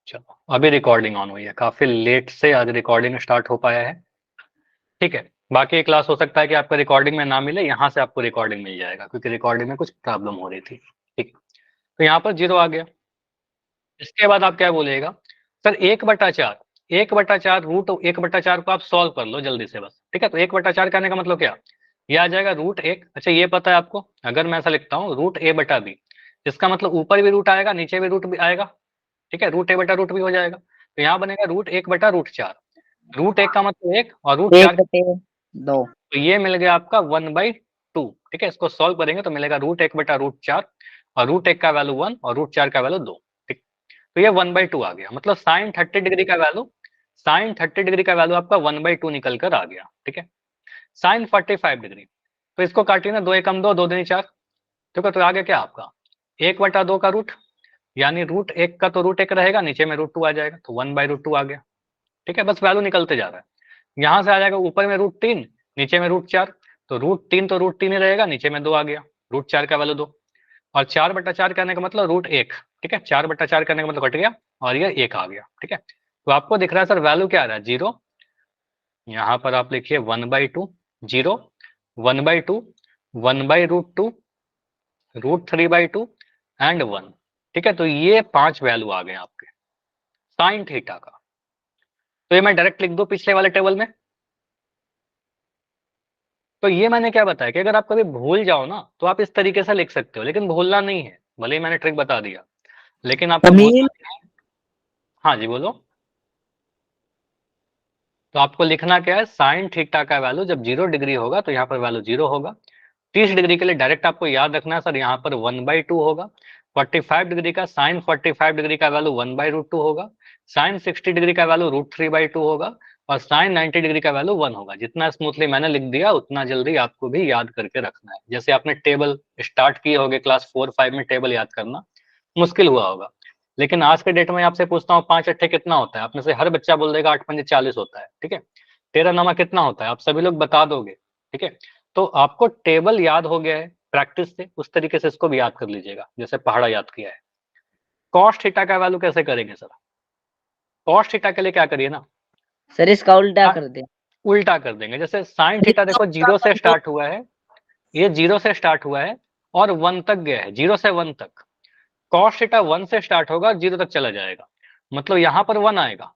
चलो अभी recording on हुई है, काफी लेट से आज रिकॉर्डिंग स्टार्ट हो पाया है। ठीक है, बाकी क्लास हो सकता है कि आपको रिकॉर्डिंग में ना मिले, यहाँ से आपको रिकॉर्डिंग मिल जाएगा क्योंकि रिकॉर्डिंग में कुछ प्रॉब्लम हो रही थी। ठीक, तो यहाँ पर 0 आ गया। इसके बाद आप क्या बोलिएगा, सर 1/4, 1/4 रूट 1/4 को आप सॉल्व कर लो जल्दी से बस। ठीक है, तो 1/4 कहने का मतलब क्या, ये आ जाएगा √1। अच्छा ये पता है आपको, अगर मैं ऐसा लिखता हूँ √a/b, इसका मतलब ऊपर भी रूट आएगा नीचे भी रूट भी आएगा। ठीक है, √a/√b हो जाएगा, तो यहाँ बनेगा √1/√4। √1 का मतलब 1 और √4, 1/2। तो ये मिल गया आपका 1/2। ठीक है, इसको सॉल्व करेंगे तो मिलेगा √1/√4, और √1 का वैल्यू 1 और √4 का वैल्यू 2। ठीक, तो ये 1/2 आ गया, मतलब साइन 30 डिग्री का वैल्यू, साइन 30 डिग्री का वैल्यू आपका 1/2 निकल कर आ गया। ठीक है, साइन 45 डिग्री, तो इसको काटिए ना, 2 एकम 2, 2 दूनी 4। ठीक है, तो आ गया क्या आपका 1/2 का रूट, यानी √1 का तो √1 रहेगा, नीचे में √2 आ जाएगा, तो 1/√2 आ गया। ठीक है, बस वैल्यू निकलते जा रहा है। यहाँ से आ जाएगा ऊपर में √3, नीचे में √4, तो √3 तो √3 ही रहेगा, नीचे में 2 आ गया, √4 का वैल्यू 2, और 4/4 करने का मतलब √1। ठीक है, 4/4 करने का मतलब कट गया और ये 1 आ गया। ठीक है, तो आपको दिख रहा है सर वैल्यू क्या आ रहा है 0, यहाँ पर आप लिखिए 1/2, 0, 1/2, 1/√2, √3/2 एंड 1। ठीक है, तो ये 5 वैल्यू आ गए आपके साइन थीटा का। तो ये मैं डायरेक्ट लिख दूं पिछले वाले टेबल में। तो ये मैंने क्या बताया कि अगर आप कभी भूल जाओ ना तो आप इस तरीके से लिख सकते हो, लेकिन भूलना नहीं है, भले ही मैंने ट्रिक बता दिया, लेकिन आपको अमीन, भूलना नहीं है। हाँ जी बोलो। तो आपको लिखना क्या है, साइन थीटा का वैल्यू जब 0 डिग्री होगा तो यहाँ पर वैल्यू 0 होगा। 30 डिग्री के लिए डायरेक्ट आपको याद रखना है सर, यहाँ पर 1/2 होगा। 45 डिग्री का साइन 45 डिग्री का वैल्यू 1/√2 होगा। साइन 60 डिग्री का वैल्यू √3/2 होगा, और साइन 90 डिग्री का वैल्यू 1 होगा। जितना स्मूथली मैंने लिख दिया उतना जल्दी आपको भी याद करके रखना है। जैसे आपने टेबल स्टार्ट किए होगे क्लास 4-5 में, टेबल याद करना मुश्किल हुआ होगा, लेकिन आज के डेट में आपसे पूछता हूँ 5 अट्ठे कितना होता है, आप में से हर बच्चा बोल देगा 8×5 40 होता है। ठीक है, 13 नामा कितना होता है, आप सभी लोग बता दोगे। ठीक है, तो आपको टेबल याद हो गया है प्रैक्टिस से, उस तरीके से इसको भी याद कर लीजिएगा जैसे पहाड़ा याद किया है। कॉस थीटा का वैल्यू कैसे करेंगे सर, कॉस थीटा के लिए क्या करिए ना, सर इसका उल्टा कर दे। उल्टा कर देंगे। जैसे साइन थीटा देखो 0 से स्टार्ट हुआ है, ये 0 से स्टार्ट हुआ है और 1 तक गया है, 0 से 1 तक। कॉस थीटा 1 से स्टार्ट होगा 0 तक चला जाएगा, मतलब यहाँ पर 1 आएगा।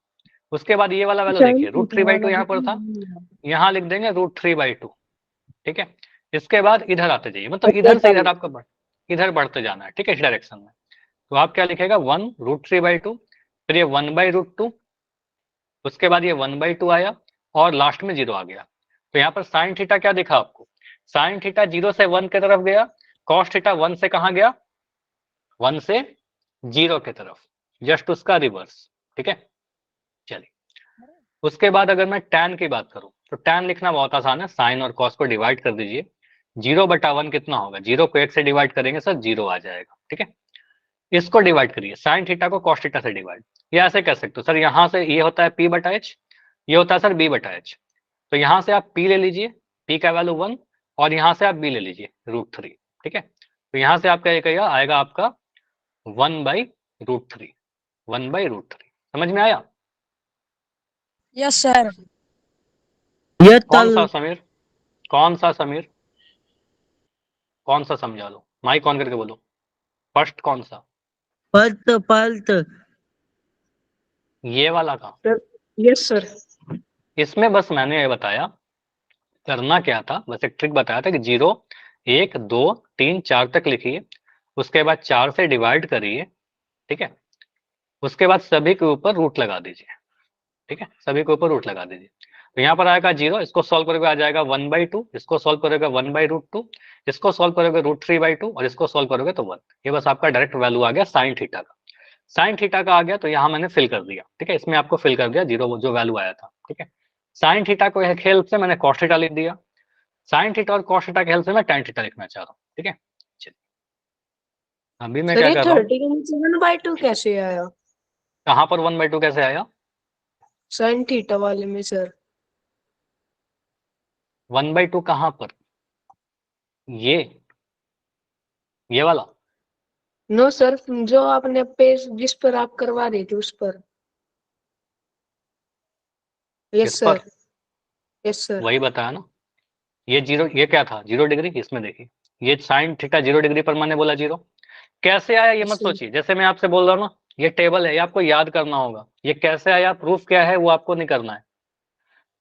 उसके बाद ये वाला वैल्यू देखिए, √3/2 यहाँ पर था, यहाँ लिख देंगे √3/2। ठीक है, इसके बाद इधर आते जाइए, मतलब इधर से इधर आपको इधर बढ़ते जाना है। ठीक है, इस डायरेक्शन में, तो आप क्या लिखेगा 1 √3/2, फिर ये 1/√2, उसके बाद ये 1/2 आया और लास्ट में 0 आ गया। तो यहाँ पर साइन थीटा क्या दिखा आपको, साइन थीटा 0 से 1 की तरफ गया, कॉस थीटा 1 से कहाँ गया, 1 से 0 की तरफ, जस्ट उसका रिवर्स। ठीक है, चलिए उसके बाद अगर मैं tan की बात करूं तो tan लिखना बहुत आसान है, साइन और कॉस को डिवाइड कर दीजिए। 0/1 कितना होगा, 0 को 1 से डिवाइड करेंगे सर 0 आ जाएगा। ठीक है, इसको डिवाइड करिए, साइन थीटा को कॉस थीटा से डिवाइड, या ऐसे कह सकते हो सर, यहाँ से ये होता है p/h, ये होता है सर b/h। तो यहाँ से आप p ले लीजिए, p का वैल्यू 1, और यहाँ से आप b ले लीजिए √3। ठीक है, तो यहाँ से आपका ये कहिएगा आएगा आपका 1/√3, 1/√3। समझ में आया? Yes sir. ये कौन तल सा समीर, कौन सा समीर, कौन सा समझा लो, माइक ऑन करके बोलो, फर्स्ट कौन सा, पल्त पल्त। ये वाला का? Yes sir. इसमें बस मैंने ये बताया करना क्या था, बस एक ट्रिक बताया था कि 0 1 2 3 4 तक लिखिए, उसके बाद 4 से डिवाइड करिए। ठीक है, उसके बाद सभी के ऊपर रूट लगा दीजिए। ठीक है, सभी के ऊपर रूट लगा दीजिए, तो यहाँ पर आएगा 0, इसको सॉल्व करोगे आ जाएगा 1/2, इसको सॉल्व करोगे 1/√2, इसको सॉल्व करोगे √3/2, और इसको सॉल्व करोगे तो 1। ये बस आपका डायरेक्ट वैल्यू आ गया साइन थीटा का, साइन थीटा का आ गया, तो यहाँ मैंने फिल कर दिया। ठीक है, इसमें आपको फिल कर दिया 0 जो वैल्यू आया था। ठीक है, साइन थीटा को हेल्प से मैंने कॉस थीटा लिख दिया, साइन थीटा और कॉस थीटा की हेल्प से मैं tan थीटा लिखना चाह रहा हूँ। ठीक है, चलिए अभी मैं सर क्या ये कर रहा हूँ, 30 कैसे आया कहाँ पर 1/2 कैसे आया, साइन थीटा वाले में सर? 1/2 कहाँ पर, ये वाला नो सर, जो आपने पेज जिस पर आप करवा रही थी उस पर। किस यस पर? सर। Yes sir. वही बताया ना, ये जीरो, ये क्या था 0 डिग्री, इसमें देखिए ये साइन थीटा 0 डिग्री पर मैंने बोला 0। कैसे आया ये मत सोचिए, जैसे मैं आपसे बोल रहा हूँ ना, ये टेबल है, ये आपको याद करना होगा। ये कैसे आया, प्रूफ क्या है, वो आपको नहीं करना है।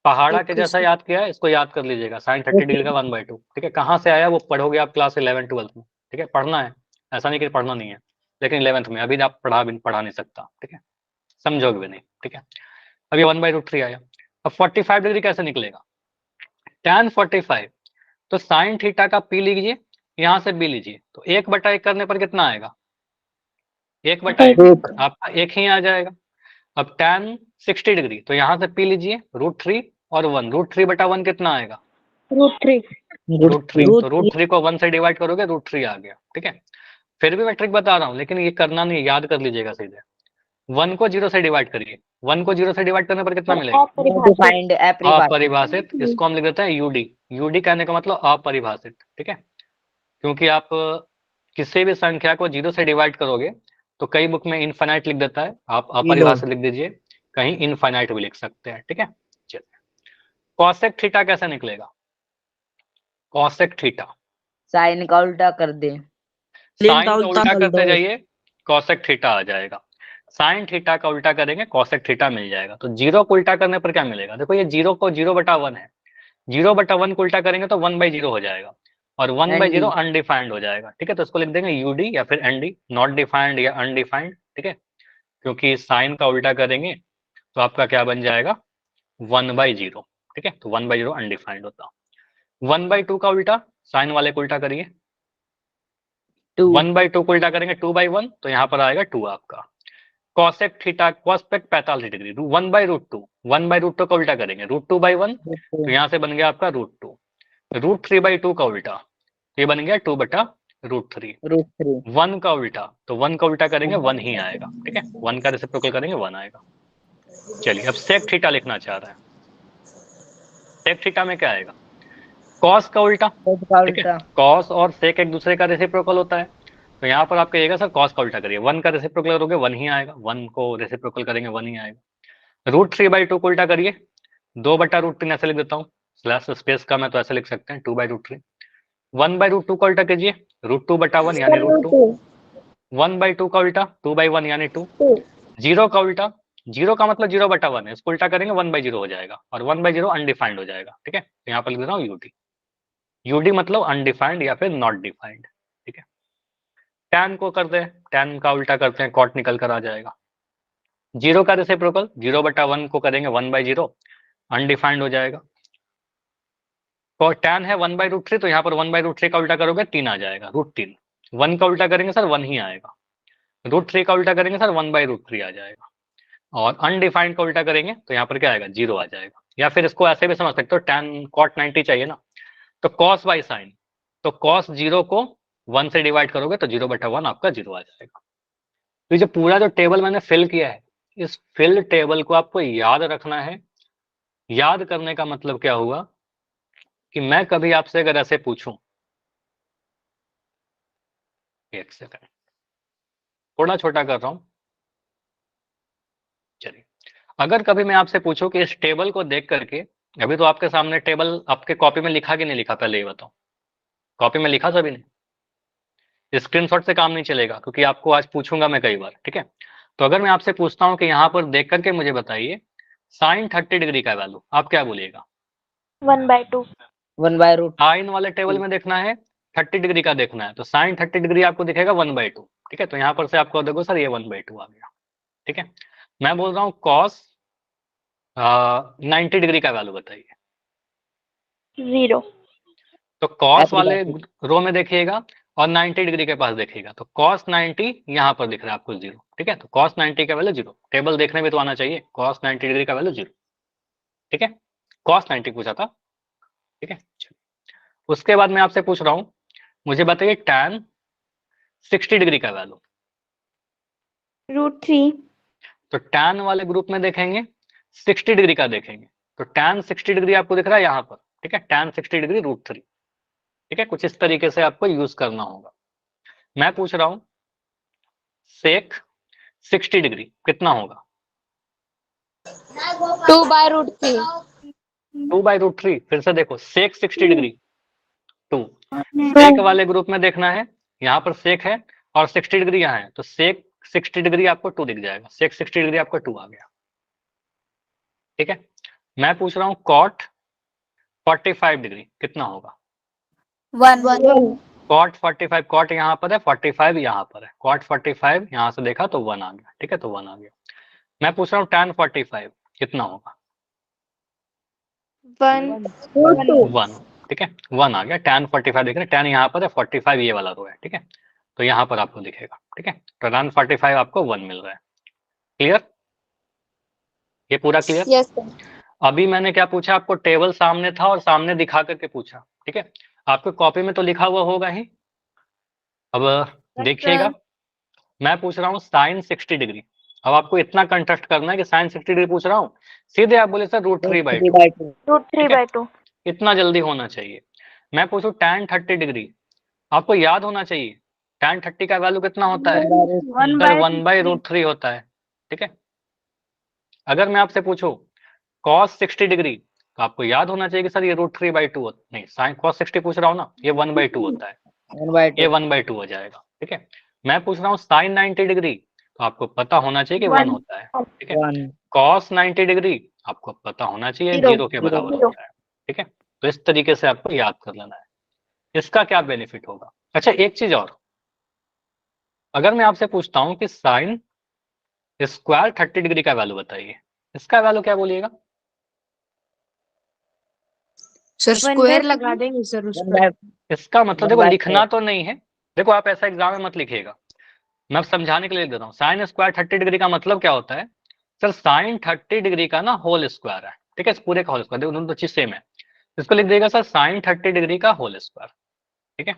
पहाड़ा के ओके जैसा सर। याद किया है, इसको याद कर लीजिएगा, साइन 30 डिग्री का 1/2। ठीक है, कहाँ से आया वो पढ़ोगे आप क्लास 11 12 में। ठीक है, पढ़ना है, ऐसा नहीं कि पढ़ना नहीं है, लेकिन 11th में अभी आप पढ़ा नहीं सकता। ठीक है, समझोगे भी नहीं। ठीक है, अब ये 1/√3 आया। अब 45 डिग्री कैसे निकलेगा, tan 45, तो साइन थीटा का पी लीजिए, यहाँ से बी लीजिए, तो 1/1 करने पर कितना आएगा, 1/1 एक आपका 1 ही आ जाएगा। अब tan 60 डिग्री, तो यहाँ से पी लीजिए √3 और 1, √3/1 कितना आएगा, √3। √3। रूट तो √3 को 1 से डिवाइड करोगे √3 आ गया। ठीक है, फिर भी मैं ट्रिक बता रहा हूँ, लेकिन ये करना नहीं, याद कर लीजिएगा सीधे। 1 को 0 से डिवाइड करिए, 1 को 0 से डिवाइड करने पर कितना मिलेगा, डिफाइंड अपरिभाषित अपरिभाषित। इसको हम लिख देते हैं यूडी। यूडी कहने का मतलब अपरिभाषित। ठीक है, क्योंकि आप किसी भी संख्या को 0 से डिवाइड करोगे तो कई बुक में इनफाइनाइट लिख देता है, आप अपरिभाषित लिख दीजिए, कहीं इनफाइनाइट भी लिख सकते हैं। ठीक है, चलिए कॉसेक थीटा कैसे निकलेगा, कॉसेक थीटा, साइन का उल्टा कर दे। साइन का उल्टा करते जाइए, कॉसेक थीटा आ जाएगा। साइन थीटा का उल्टा करेंगे, कॉसेक थीटा मिल जाएगा। तो 0 को उल्टा करने पर क्या मिलेगा, देखो ये 0 को 0/1 है, 0/1 को उल्टा करेंगे तो 1/0 हो जाएगा, और 1/0 अनडिफाइंड हो जाएगा। ठीक है, तो इसको लिख देंगे यूडी या फिर एनडी, नॉट डिफाइंड या अनडिफाइंड। ठीक है, क्योंकि साइन का उल्टा करेंगे तो आपका क्या बन जाएगा, 1/0। ठीक है, तो 1/0 अनडिफाइंड होता। 1/2 का उल्टा, साइन वाले को उल्टा करिए, 1/2 को उल्टा करेंगे 2/1, तो यहाँ पर आएगा 2 आपका। कॉसेक थीटा, कॉस्पेक 45 डिग्री, 1/√2, 1/√2 का उल्टा करेंगे √2/1, तो यहाँ से बन गया आपका √2। √3/2 का उल्टा, ये बन गया 2/√3। √3 1 का उल्टा, तो 1 का उल्टा करेंगे 1 ही आएगा। ठीक है, 1 का रेसिप्रोकल करेंगे 1 आएगा। चलिए अब सेक थीटा लिखना चाह रहे हैं, सेक थीटा में क्या आएगा, कॉस का उल्टा। ठीक है, कॉस और सेक एक दूसरे का रेसिप्रोकल होता है, तो यहाँ पर आप कहिएगा सर कॉस का उल्टा करिए, 1 का रेसिप्रोकल करोगे 1 ही आएगा, 1 को रेसिप्रोकल करेंगे 1 ही आएगा। √3/2 को उल्टा करिए, 2/√3 ऐसे लिख देता हूँ, स्लैश स्पेस का मैं तो ऐसे लिख सकते हैं 2/√3। 1/√2 का उल्टा कीजिए, √2/1 यानी √2। 1/2 का उल्टा 2/1 यानी 2। 0 का उल्टा, 0 का मतलब 0/1 है, इसको उल्टा करेंगे 1/0 हो जाएगा, और 1/0 अनडिफाइंड हो जाएगा। ठीक है, तो यहाँ पर लिख दे रहा हूँ यूडी, यूडी मतलब अनडिफाइंड या फिर नॉट डिफाइंड। ठीक है, टैन को करते हैं, टैन का उल्टा करते हैं, कॉट निकल कर आ जाएगा। 0 का रेसिप्रोकल 0/1 को करेंगे 1/0, अनडिफाइंड हो जाएगा। तो टैन है 1/√3, तो यहाँ पर 1/√3 का उल्टा करोगे 3 आ जाएगा, √3। 1 का उल्टा करेंगे सर 1 ही आएगा, √3 का उल्टा करेंगे सर 1/√3 आ जाएगा, और अनडिफाइंड का उल्टा करेंगे तो यहाँ पर क्या आएगा, 0 आ जाएगा। या फिर इसको ऐसे भी समझ सकते हो, टैन कॉट 90 चाहिए ना, तो कॉस बाई साइन, तो कॉस 0 को 1 से डिवाइड करोगे तो 0/1 आपका 0 आ जाएगा। तो ये जो पूरा जो टेबल मैंने फिल किया है, इस फिल टेबल को आपको याद रखना है। याद करने का मतलब क्या हुआ कि मैं कभी आपसे अगर ऐसे पूछूं, एक सेकंड, थोड़ा छोटा कर रहा हूं, चलिए, अगर कभी मैं आपसे पूछूं कि इस टेबल को देख करके, अभी तो आपके सामने टेबल आपके कॉपी में लिखा कि नहीं लिखा, पहले ये बताओ, कॉपी में लिखा सभी ने, स्क्रीनशॉट से काम नहीं चलेगा, क्योंकि आपको आज पूछूंगा मैं कई बार। ठीक है, तो अगर मैं आपसे पूछता हूं कि यहाँ पर देख करके मुझे बताइए साइन 30 डिग्री का वैल्यू, आप क्या बोलिएगा, 1/2। 1/√2 साइन वाले टेबल में देखना है, 30 डिग्री का देखना है, तो साइन 30 डिग्री आपको दिखेगा 1/2। ठीक है, तो यहाँ पर से आपको देखो सर ये 1/2 आ गया। ठीक है, मैं बोल रहा हूँ कॉस 90 डिग्री का वैल्यू बताइए, 0। तो कॉस वाले रो में देखिएगा और 90 डिग्री के पास देखिएगा, तो कॉस 90 यहाँ पर दिख रहा है आपको 0। ठीक है, तो कॉस 90 का वैल्यू 0, टेबल देखने में तो आना चाहिए, कॉस 90 डिग्री का वैल्यू 0। ठीक है, कॉस 90 पूछा था। ठीक है, उसके बाद मैं आपसे पूछ रहा हूँ, मुझे बताइए tan 60 डिग्री का वैल्यू, √3। तो tan वाले ग्रुप में देखेंगे 60 डिग्री का देखेंगे, तो tan 60 डिग्री आपको दिख रहा है यहाँ पर। ठीक है, tan 60 डिग्री √3। ठीक है, कुछ इस तरीके से आपको यूज करना होगा। मैं पूछ रहा हूँ सेक 60 डिग्री कितना होगा? 2/√3। 2/√3। फिर से देखो, सेक 60 डिग्री 2। सेक वाले ग्रुप में देखना है, यहाँ पर सेक है और 60 डिग्री यहाँ है, तो सेक 60 डिग्री आपको 2 दिख जाएगा। सेक 60 डिग्री आपका 2 आ गया। ठीक है, मैं पूछ रहा हूँ कॉट 45 डिग्री कितना होगा? 1। कॉट 45, कॉट यहाँ पर है, 45 यहाँ पर है, कॉट 45 यहाँ से देखा तो 1 आ गया। ठीक है, तो 1 आ गया। मैं पूछ रहा हूँ tan 45 कितना होगा? 1। ठीक है, 1 आ गया। tan 45 देख रहे हैं, tan यहाँ पर है, 45 ये वाला रो है। ठीक है, तो यहाँ पर आपको दिखेगा। ठीक है, तो tan 45 आपको 1 मिल रहा है। क्लियर? ये पूरा क्लियर? Yes sir. अभी मैंने क्या पूछा आपको? टेबल सामने था और सामने दिखा करके पूछा। ठीक है, आपके कॉपी में तो लिखा हुआ होगा ही। अब देखिएगा, मैं पूछ रहा हूँ साइन 60 डिग्री। अब आपको इतना कंटेस्ट करना है कि साइन 60 डिग्री पूछ रहा हूँ, सीधे आप बोले सर √3/2। √3/2। इतना जल्दी होना चाहिए। मैं पूछूं tan 30 डिग्री, आपको याद होना चाहिए tan 30 का वैल्यू कितना होता है? सर 1/√3 होता है। ठीक है, अगर मैं आपसे पूछूं cos 60 डिग्री, तो आपको याद होना चाहिए कि सर ये √3/2 नहीं, साइन cos 60 पूछ रहा हूँ ना, ये 1/2 होता है, ये 1/2 हो जाएगा। ठीक है, मैं पूछ रहा हूँ साइन 90 डिग्री, तो आपको पता होना चाहिए कि 1 होता है। ठीक है, cos 90 डिग्री आपको पता होना चाहिए 0 के बराबर होता है। ठीक है, तो इस तरीके से आपको याद कर लेना है। इसका क्या बेनिफिट होगा? अच्छा, एक चीज और, अगर मैं आपसे पूछता हूं कि साइन स्क्वायर 30 डिग्री का वैल्यू बताइए, इसका वैल्यू क्या बोलिएगा? सर स्क्वायर लगा देंगे सर उस पर। इसका मतलब देखो, लिखना तो नहीं है, देखो आप ऐसा एग्जाम में मत लिखिएगा, मैं समझाने के लिए दे रहा हूँ। साइन स्क्वायर 30 डिग्री का मतलब क्या होता है? सर साइन 30 डिग्री का ना होल स्क्वायर है। ठीक है, इस पूरे का होल स्क्वायर, देखो दोनों तो चीज सेम है, इसको लिख देगा सर साइन 30 डिग्री का होल स्क्वायर। ठीक है,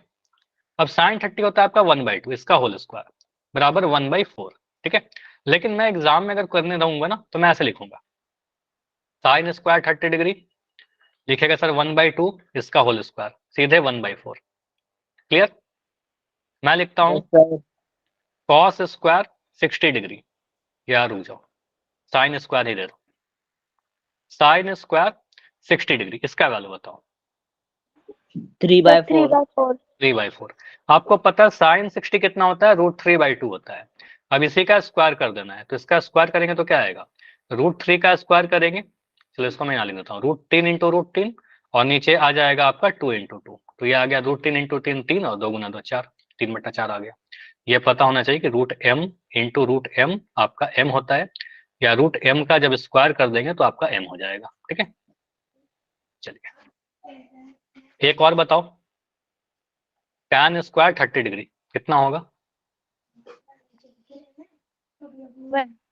अब साइन 30 होता है आपका 1/2, इसका होल स्क्वायर बराबर 1/4। ठीक है, लेकिन मैं एग्जाम में अगर करने रहूंगा ना, तो मैं ऐसे लिखूंगा साइन स्क्वायर 30 डिग्री, लिखेगा सर 1/2 इसका होल स्क्वायर, सीधे 1/4। क्लियर? मैं लिखता हूं कॉस स्क्वायर 60 डिग्री, यार रुक जाओ, साइन स्क्वायर ही दे दो, साइन स्क्वायर 60 डिग्री, इसका वैल्यू बताओ। 3/4। 3/4। आपको पता है साइन 60 कितना होता है? √3/2 होता है। अब इसी का स्क्वायर कर देना है, तो इसका स्क्वायर करेंगे तो क्या आएगा? √3 का स्क्वायर करेंगे, चलो इसको मैं यहाँ लिख देता हूँ, √3 × √3, और नीचे आ जाएगा आपका 2 × 2, तो ये आ गया √3 × 3 3, और 2 × 2 4, 3/4 आ गया। ये पता होना चाहिए कि √m × √m आपका m होता है, या √m का जब स्क्वायर कर देंगे तो आपका m हो जाएगा। ठीक है, चलिए एक और बताओ, tan स्क्वायर 30 डिग्री कितना होगा?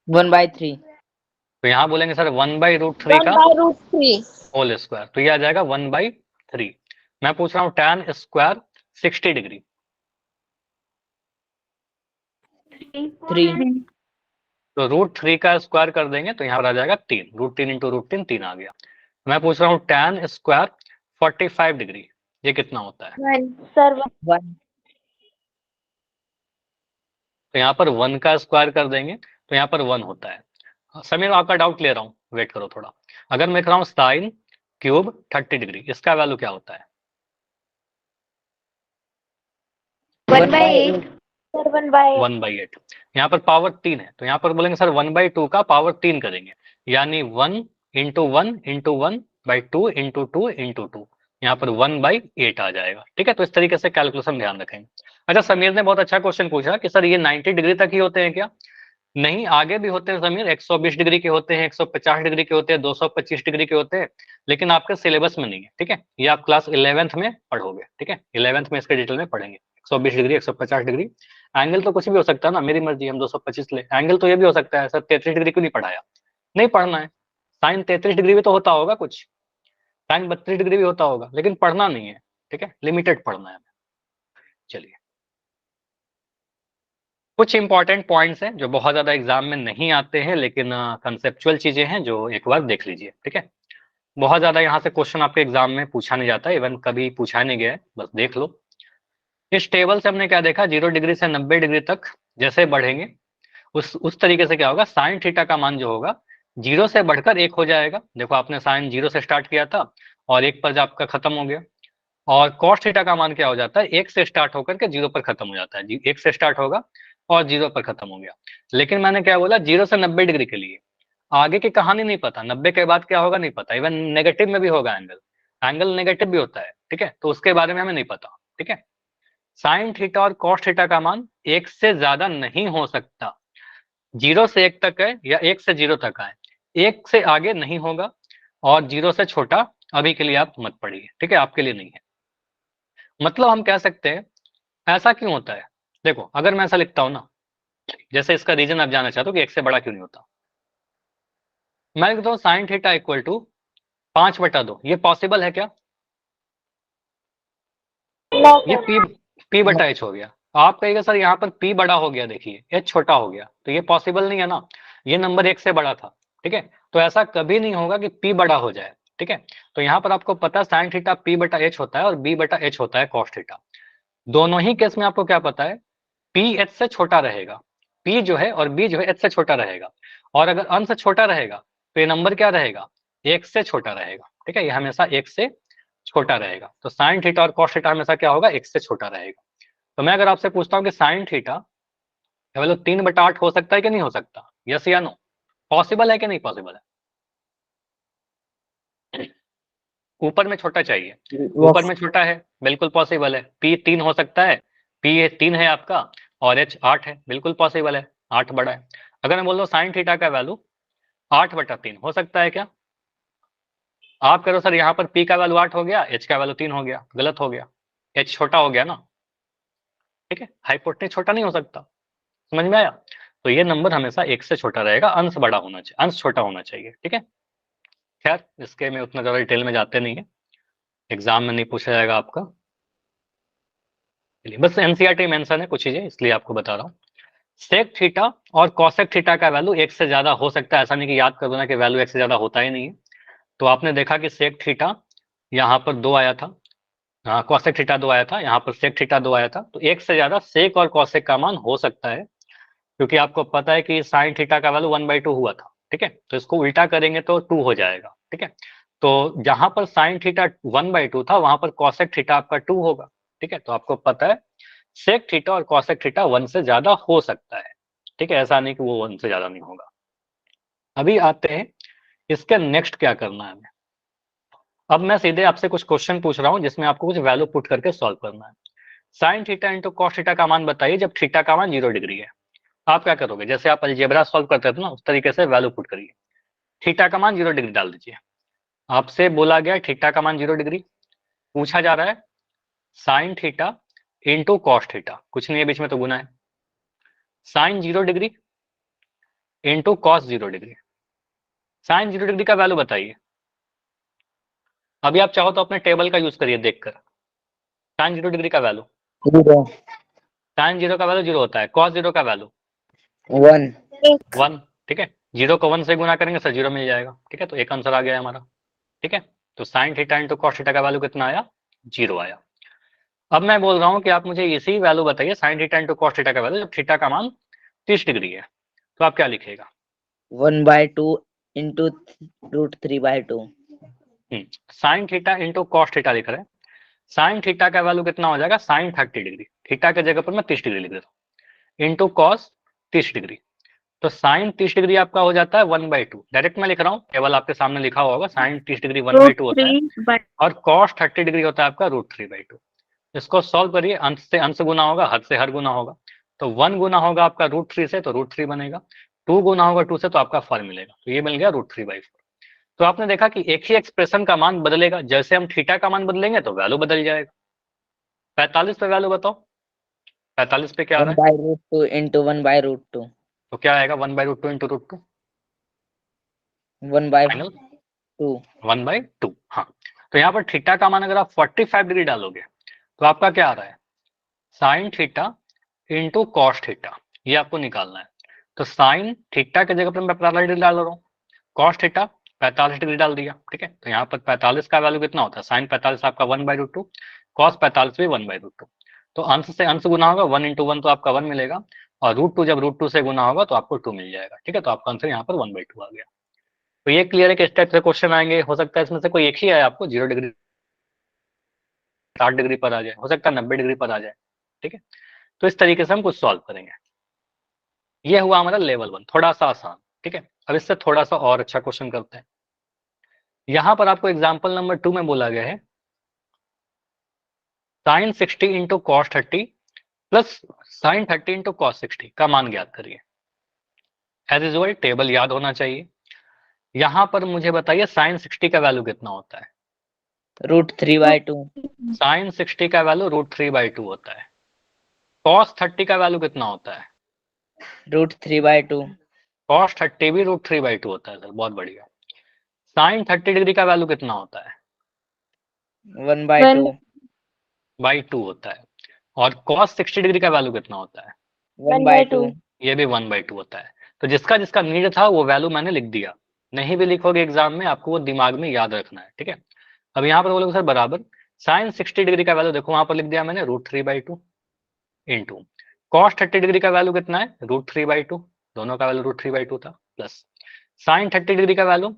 1/3। तो यहाँ बोलेंगे सर 1/√3 का 1/√3। होल स्क्वायर, तो ये आ जाएगा 1/3। मैं पूछ रहा हूँ tan स्क्वायर 60 डिग्री, 3। तो √3 का स्क्वायर कर देंगे तो यहाँ पर आ जाएगा 3, √3 × √3 3 आ गया। मैं पूछ रहा हूँ tan स्क्वायर 45 डिग्री, ये कितना होता है? सर 1। तो यहाँ पर 1 का स्क्वायर कर देंगे तो यहाँ पर 1 होता है। समीर आपका डाउट ले रहा हूँ, वेट करो थोड़ा। अगर मैं लिख रहा हूँ साइन क्यूब 30 डिग्री, इसका वैल्यू क्या होता है? 1/8। सर 1/8। 1/8। यहाँ पर पावर 3 है, तो यहाँ पर बोलेंगे सर 1/2 का पावर 3 करेंगे, यानी 1 × 1 × 1/2 × 2 × 2, यहाँ पर 1/8 आ जाएगा। ठीक है, तो इस तरीके से कैलकुलेशन ध्यान रखेंगे। अच्छा, समीर ने बहुत अच्छा क्वेश्चन पूछा कि सर ये 90 डिग्री तक ही होते हैं क्या? नहीं, आगे भी होते हैं समीर, 120 डिग्री के होते हैं, 150 डिग्री के होते हैं, 225 डिग्री के होते हैं, लेकिन आपके सिलेबस में नहीं है। ठीक है, ये आप क्लास 11th में पढ़ोगे। ठीक है, 11th में इसके डिटेल में पढ़ेंगे। 120 डिग्री, 150 डिग्री, एंगल तो कुछ भी हो सकता है ना, मेरी मर्जी, हम 225 ले, एंगल तो ये भी हो सकता है सर 33 डिग्री क्यों नहीं पढ़ाया? नहीं पढ़ना है, साइन 33 डिग्री भी तो होता होगा कुछ, साइन 32 डिग्री भी होता होगा, लेकिन पढ़ना नहीं है। ठीक है, लिमिटेड पढ़ना है। चलिए, कुछ इंपॉर्टेंट पॉइंट्स हैं जो बहुत ज्यादा एग्जाम में नहीं आते हैं, लेकिन कंसेप्चुअल चीजें हैं जो एक बार देख लीजिए। ठीक है, बहुत ज्यादा यहाँ से क्वेश्चन आपके एग्जाम में पूछा नहीं जाता, इवन कभी पूछा नहीं गया है, बस देख लो। इस टेबल से हमने क्या देखा, 0 डिग्री से 90 डिग्री तक जैसे बढ़ेंगे उस तरीके से क्या होगा, साइन थीटा का मान जो होगा 0 से बढ़कर 1 हो जाएगा। देखो आपने साइन 0 से स्टार्ट किया था और 1 पर आपका खत्म हो गया। और कॉस थीटा का मान क्या हो जाता है, 1 से स्टार्ट होकर के 0 पर खत्म हो जाता है। 1 से स्टार्ट होगा और 0 पर खत्म हो गया। लेकिन मैंने क्या बोला, 0 से 90 डिग्री के लिए आगे की कहानी नहीं पता, 90 के बाद क्या होगा नहीं पता, इवन नेगेटिव में भी होगा एंगल, एंगल नेगेटिव भी होता है, ठीक है, तो उसके बारे में हमें नहीं पता, ठीक है। साइन थीटा और कॉस थीटा का मान 1 से ज्यादा नहीं हो सकता। 0 से 1 तक है या 1 से 0 तक है, 1 से आगे नहीं होगा और 0 से छोटा अभी के लिए आप मत पढ़िए, ठीक है, आपके लिए नहीं है। मतलब हम कह सकते हैं ऐसा क्यों होता है। देखो अगर मैं ऐसा लिखता हूं ना, जैसे इसका रीजन आप जानना चाहते हो कि 1 से बड़ा क्यों नहीं होता, मैं लिखता हूँ साइन थीटा इक्वल टू 5/2। ये पॉसिबल है क्या, ये पी बटा एच हो गया। आप कहिएगा सर यहाँ पर पी बड़ा हो गया, देखिए एच छोटा हो गया, तो ये पॉसिबल नहीं है ना, ये नंबर 1 से बड़ा था, ठीक है, तो ऐसा कभी नहीं होगा कि पी बड़ा हो जाए, ठीक है। तो यहाँ पर आपको पता है साइन थीटा पी बटा एच होता है और बी बटा एच होता है कॉस थीटा। दोनों ही केस में आपको क्या पता है, पी एच से छोटा रहेगा, पी जो है और बी जो है एच से छोटा रहेगा, और अगर अंश छोटा रहेगा तो ये नंबर क्या रहेगा, 1 से छोटा रहेगा, ठीक है, ये हमेशा 1 से छोटा रहेगा। तो साइन थीटा और कॉस थीटा हमेशा क्या होगा, 1 से छोटा रहेगा। तो मैं अगर आपसे पूछता हूँ कि साइन थीटा मतलब 3/8 हो सकता है कि नहीं हो सकता, यस या नो, पॉसिबल है कि नहीं पॉसिबल है। ऊपर में छोटा चाहिए, ऊपर में छोटा है, बिल्कुल पॉसिबल है। पी 3 हो सकता है, पी 3 है आपका और एच 8 है, बिल्कुल पॉसिबल है, 8 बड़ा है। अगर मैं बोल रहा हूँ साइन थीटा का वैल्यू 8/3 हो सकता है क्या, आप करो सर यहाँ पर पी का वैल्यू 8 हो गया, एच का वैल्यू 3 हो गया, गलत हो गया, एच छोटा हो गया ना, ठीक है, हाइपोटेन्यूज छोटा नहीं हो सकता, समझ में आया। तो ये नंबर हमेशा 1 से छोटा रहेगा, अंश बड़ा होना चाहिए, अंश छोटा होना चाहिए, ठीक है। खैर इसके में उतना ज्यादा डिटेल में जाते नहीं है, एग्जाम में नहीं पूछा जाएगा आपका, बस एनसीईआरटी मेंशन है कुछ चीजें इसलिए आपको बता रहा हूँ। सेक थीटा और कॉसेक थीटा का वैल्यू 1 से ज्यादा हो सकता है, ऐसा नहीं कि याद कर दो ना कि वैल्यू 1 से ज्यादा होता ही नहीं है। तो आपने देखा कि सेक थीटा यहाँ पर 2 आया था, हाँ कॉसेक थीटा 2 आया था, यहाँ पर सेक थीटा 2 आया था, तो 1 से ज्यादा सेक और कॉसेक का मान हो सकता है, क्योंकि आपको पता है कि साइन थीटा का वैल्यू 1/2 हुआ था, ठीक है, तो इसको उल्टा करेंगे तो 2 हो जाएगा, ठीक है। तो जहां पर साइन थीटा 1/2 था वहां पर कॉसेक थीटा आपका 2 होगा, ठीक है। तो आपको पता है सेक थीटा और कॉसेक थीटा 1 से ज्यादा हो सकता है, ठीक है, ऐसा नहीं कि वो 1 से ज्यादा नहीं होगा। अभी आते हैं इसके नेक्स्ट क्या करना है हमें। अब मैं सीधे आपसे कुछ क्वेश्चन पूछ रहा हूँ जिसमें आपको कुछ वैल्यू पुट करके सॉल्व करना है। Sine theta into cos theta का मान बताइए जब थीटा का मान 0 डिग्री है। आप क्या करोगे, जैसे आप अलजेब्रा सॉल्व करते थे ना उस तरीके से वैल्यू पुट करिए। थीटा का मान 0 डिग्री डाल दीजिए, आपसे बोला गया थीटा का मान 0 डिग्री, पूछा जा रहा है sine theta into cos theta, कुछ नहीं है बीच में तो गुना है, sine 0 degree into cos 0 degree, sine 0 degree का वैल्यू बताइए। अभी आप चाहो तो अपने टेबल का यूज करिए देखकर, साइन 0 डिग्री का वैल्यू, 0 साइन 0 का वैल्यू 0 होता है, कॉस 0 का वैल्यू 1 1, ठीक है, 0 को 1 से गुना करेंगे सर 0 मिल जाएगा, ठीक है, तो एक आंसर आ गया हमारा, ठीक है। तो sign theta into cos theta का वैल्यू कितना आया, 0 आया। अब मैं बोल रहा हूँ कि आप मुझे इसी वैल्यू बताइए sign theta into cos theta का वैल्यू जब थीटा का मान 30 डिग्री है, तो आप क्या लिखेगा, 1/2 into √3/2 sign theta into cos theta लिख रहे हैं, साइन थीटा का वैल्यू कितना हो जाएगा, साइन 30 डिग्री, थीटा के जगह पर मैं 30 डिग्री लिख देता हूँ, इंटू कॉस 30 डिग्री, तो साइन 30 डिग्री आपका हो जाता है 1/2, डायरेक्ट मैं लिख रहा हूँ, टेबल आपके सामने लिखा हुआ होगा, साइन 30 डिग्री 1/2 होता है और कॉस 30 डिग्री होता है आपका √3/2। इसको सॉल्व करिए, अंश से अंश गुना होगा, हद से हर गुना होगा, तो 1 गुना होगा आपका √3 से तो √3 बनेगा, 2 गुना होगा 2 से तो आपका 4 मिलेगा, तो ये मिल गया √3/4। तो आपने देखा कि एक ही एक्सप्रेशन का मान बदलेगा, जैसे हम थीटा का मान बदलेंगे तो वैल्यू बदल जाएगा। 45 पे वैल्यू बताओ, 45 पे क्या आ रहा है, 1/√2 into 1/√2 तो क्या आएगा 1/√2 इंटू √2, 1/2 फाइनल 1/2, हाँ। तो यहाँ पर थीटा का मान अगर आप 45 डिग्री डालोगे तो आपका क्या आ रहा है, sine theta into cos theta, ये आपको निकालना है। तो साइन थीटा की जगह पर मैं 45 डिग्री डाल रहा हूँ, कॉस थीटा 45 डिग्री डाल दिया, ठीक है। तो यहाँ पर 45 का वैल्यू कितना होता है, साइन 45 आपका 1/√2, कॉस 45 भी 1/√2। तो अंश से अंश गुना होगा, 1 × 1 तो आपका 1 मिलेगा, और √2 जब √2 से गुना होगा तो आपको 2 मिल जाएगा। ठीक है, तो आपका आंसर यहाँ पर 1/2 आ गया। तो ये क्लियर है कि इस टाइप से क्वेश्चन आएंगे। हो सकता है इसमें से कोई एक ही आए आपको 0 डिग्री 60 डिग्री पर आ जाए, हो सकता है 90 डिग्री पर आ जाए। ठीक है, तो इस तरीके से हम कुछ सॉल्व करेंगे। ये हुआ हमारा लेवल 1, थोड़ा सा आसान। ठीक है, अब इससे थोड़ा सा और अच्छा क्वेश्चन करते हैं। यहां पर आपको एग्जाम्पल नंबर 2 में बोला गया है sin 60 × cos 30 plus sin 30 × cos 60 का मान ज्ञात करिए। एज यूजुअल टेबल याद होना चाहिए। यहां पर मुझे बताइए sin 60 का वैल्यू कितना होता है? √3/2 sin 60 का वैल्यू √3/2 होता है। cos 30 का वैल्यू कितना होता है? √3/2 cos 30 भी √3/2 होता है सर, बहुत बढ़िया। sin 30 डिग्री का वैल्यू कितना होता है? 1/2 2 होता है। और cos 60 डिग्री का वैल्यू कितना होता है? 1/2 ये भी 1/2 होता है। तो जिसका जिसका नीड था वो वैल्यू मैंने लिख दिया। नहीं भी लिखोगे एग्जाम में, आपको वो दिमाग में याद रखना है। ठीक है, अब यहाँ पर बोलोगे सर बराबर sin 60 डिग्री का वैल्यू देखो वहां पर लिख दिया मैंने √3/2 इंटू cos 30 डिग्री का वैल्यू कितना है? √3/2, दोनों का वैल्यू √3/2 था, प्लस sin 30 डिग्री का वैल्यू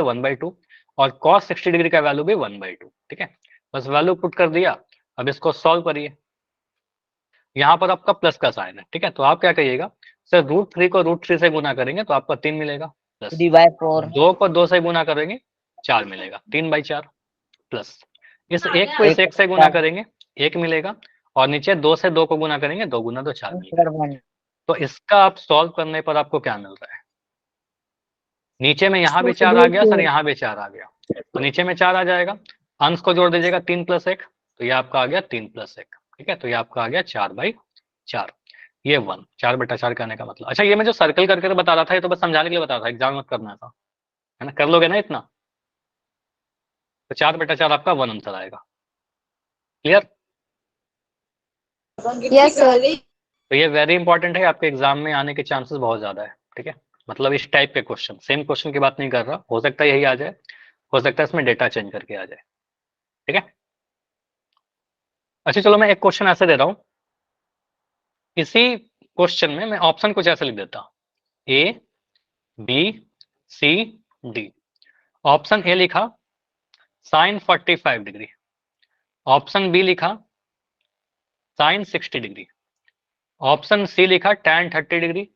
1/2 और cos 60 डिग्री का वैल्यू भी 1/2। ठीक है, बस वैल्यू पुट कर दिया। अब इसको सॉल्व करिए। यहाँ पर आपका प्लस का साइन है। ठीक है, तो आप क्या कहिएगा सर, √3 को √3 से गुना करेंगे तो आपका 3 मिलेगा, प्लस 3/4 2 को 2 से गुना करेंगे 4 मिलेगा, 3/4, प्लस इस एक को इस एक से गुना करेंगे 1 मिलेगा, और नीचे 2 से 2 को गुना करेंगे 2 गुना तो 4 मिलेगा। तो इसका आप सॉल्व करने पर आपको क्या मिल रहा है? नीचे में यहाँ भी 4 आ गया सर, यहाँ भी 4 आ गया, तो नीचे में 4 आ जाएगा, अंश को जोड़ दीजिएगा 3 + 1, तो ये आपका आ गया 3 + 1। ठीक है, तो ये आपका आ गया 4/4। ये 4/4 कहने का मतलब, अच्छा ये मैं जो सर्कल करके बता रहा था ये तो बस समझाने के लिए बता रहा था, एग्जाम में मत करना था, है ना? कर लोगे ना इतना, तो 4/4 आपका 1 आंसर आएगा। क्लियर? Yes sir. तो ये वेरी इंपॉर्टेंट है, आपके एग्जाम में आने के चांसेस बहुत ज्यादा है। ठीक है, मतलब इस टाइप के क्वेश्चन, सेम क्वेश्चन की बात नहीं कर रहा, हो सकता है यही आ जाए, हो सकता है इसमें डेटा चेंज करके आ जाए। ठीक है, अच्छा चलो मैं एक क्वेश्चन ऐसे दे रहा हूं, इसी क्वेश्चन में मैं ऑप्शन कुछ ऐसे लिख देता, A B C D. Option A लिखा sin 45 डिग्री, ऑप्शन बी लिखा sin 60 डिग्री, ऑप्शन सी लिखा tan 30 डिग्री,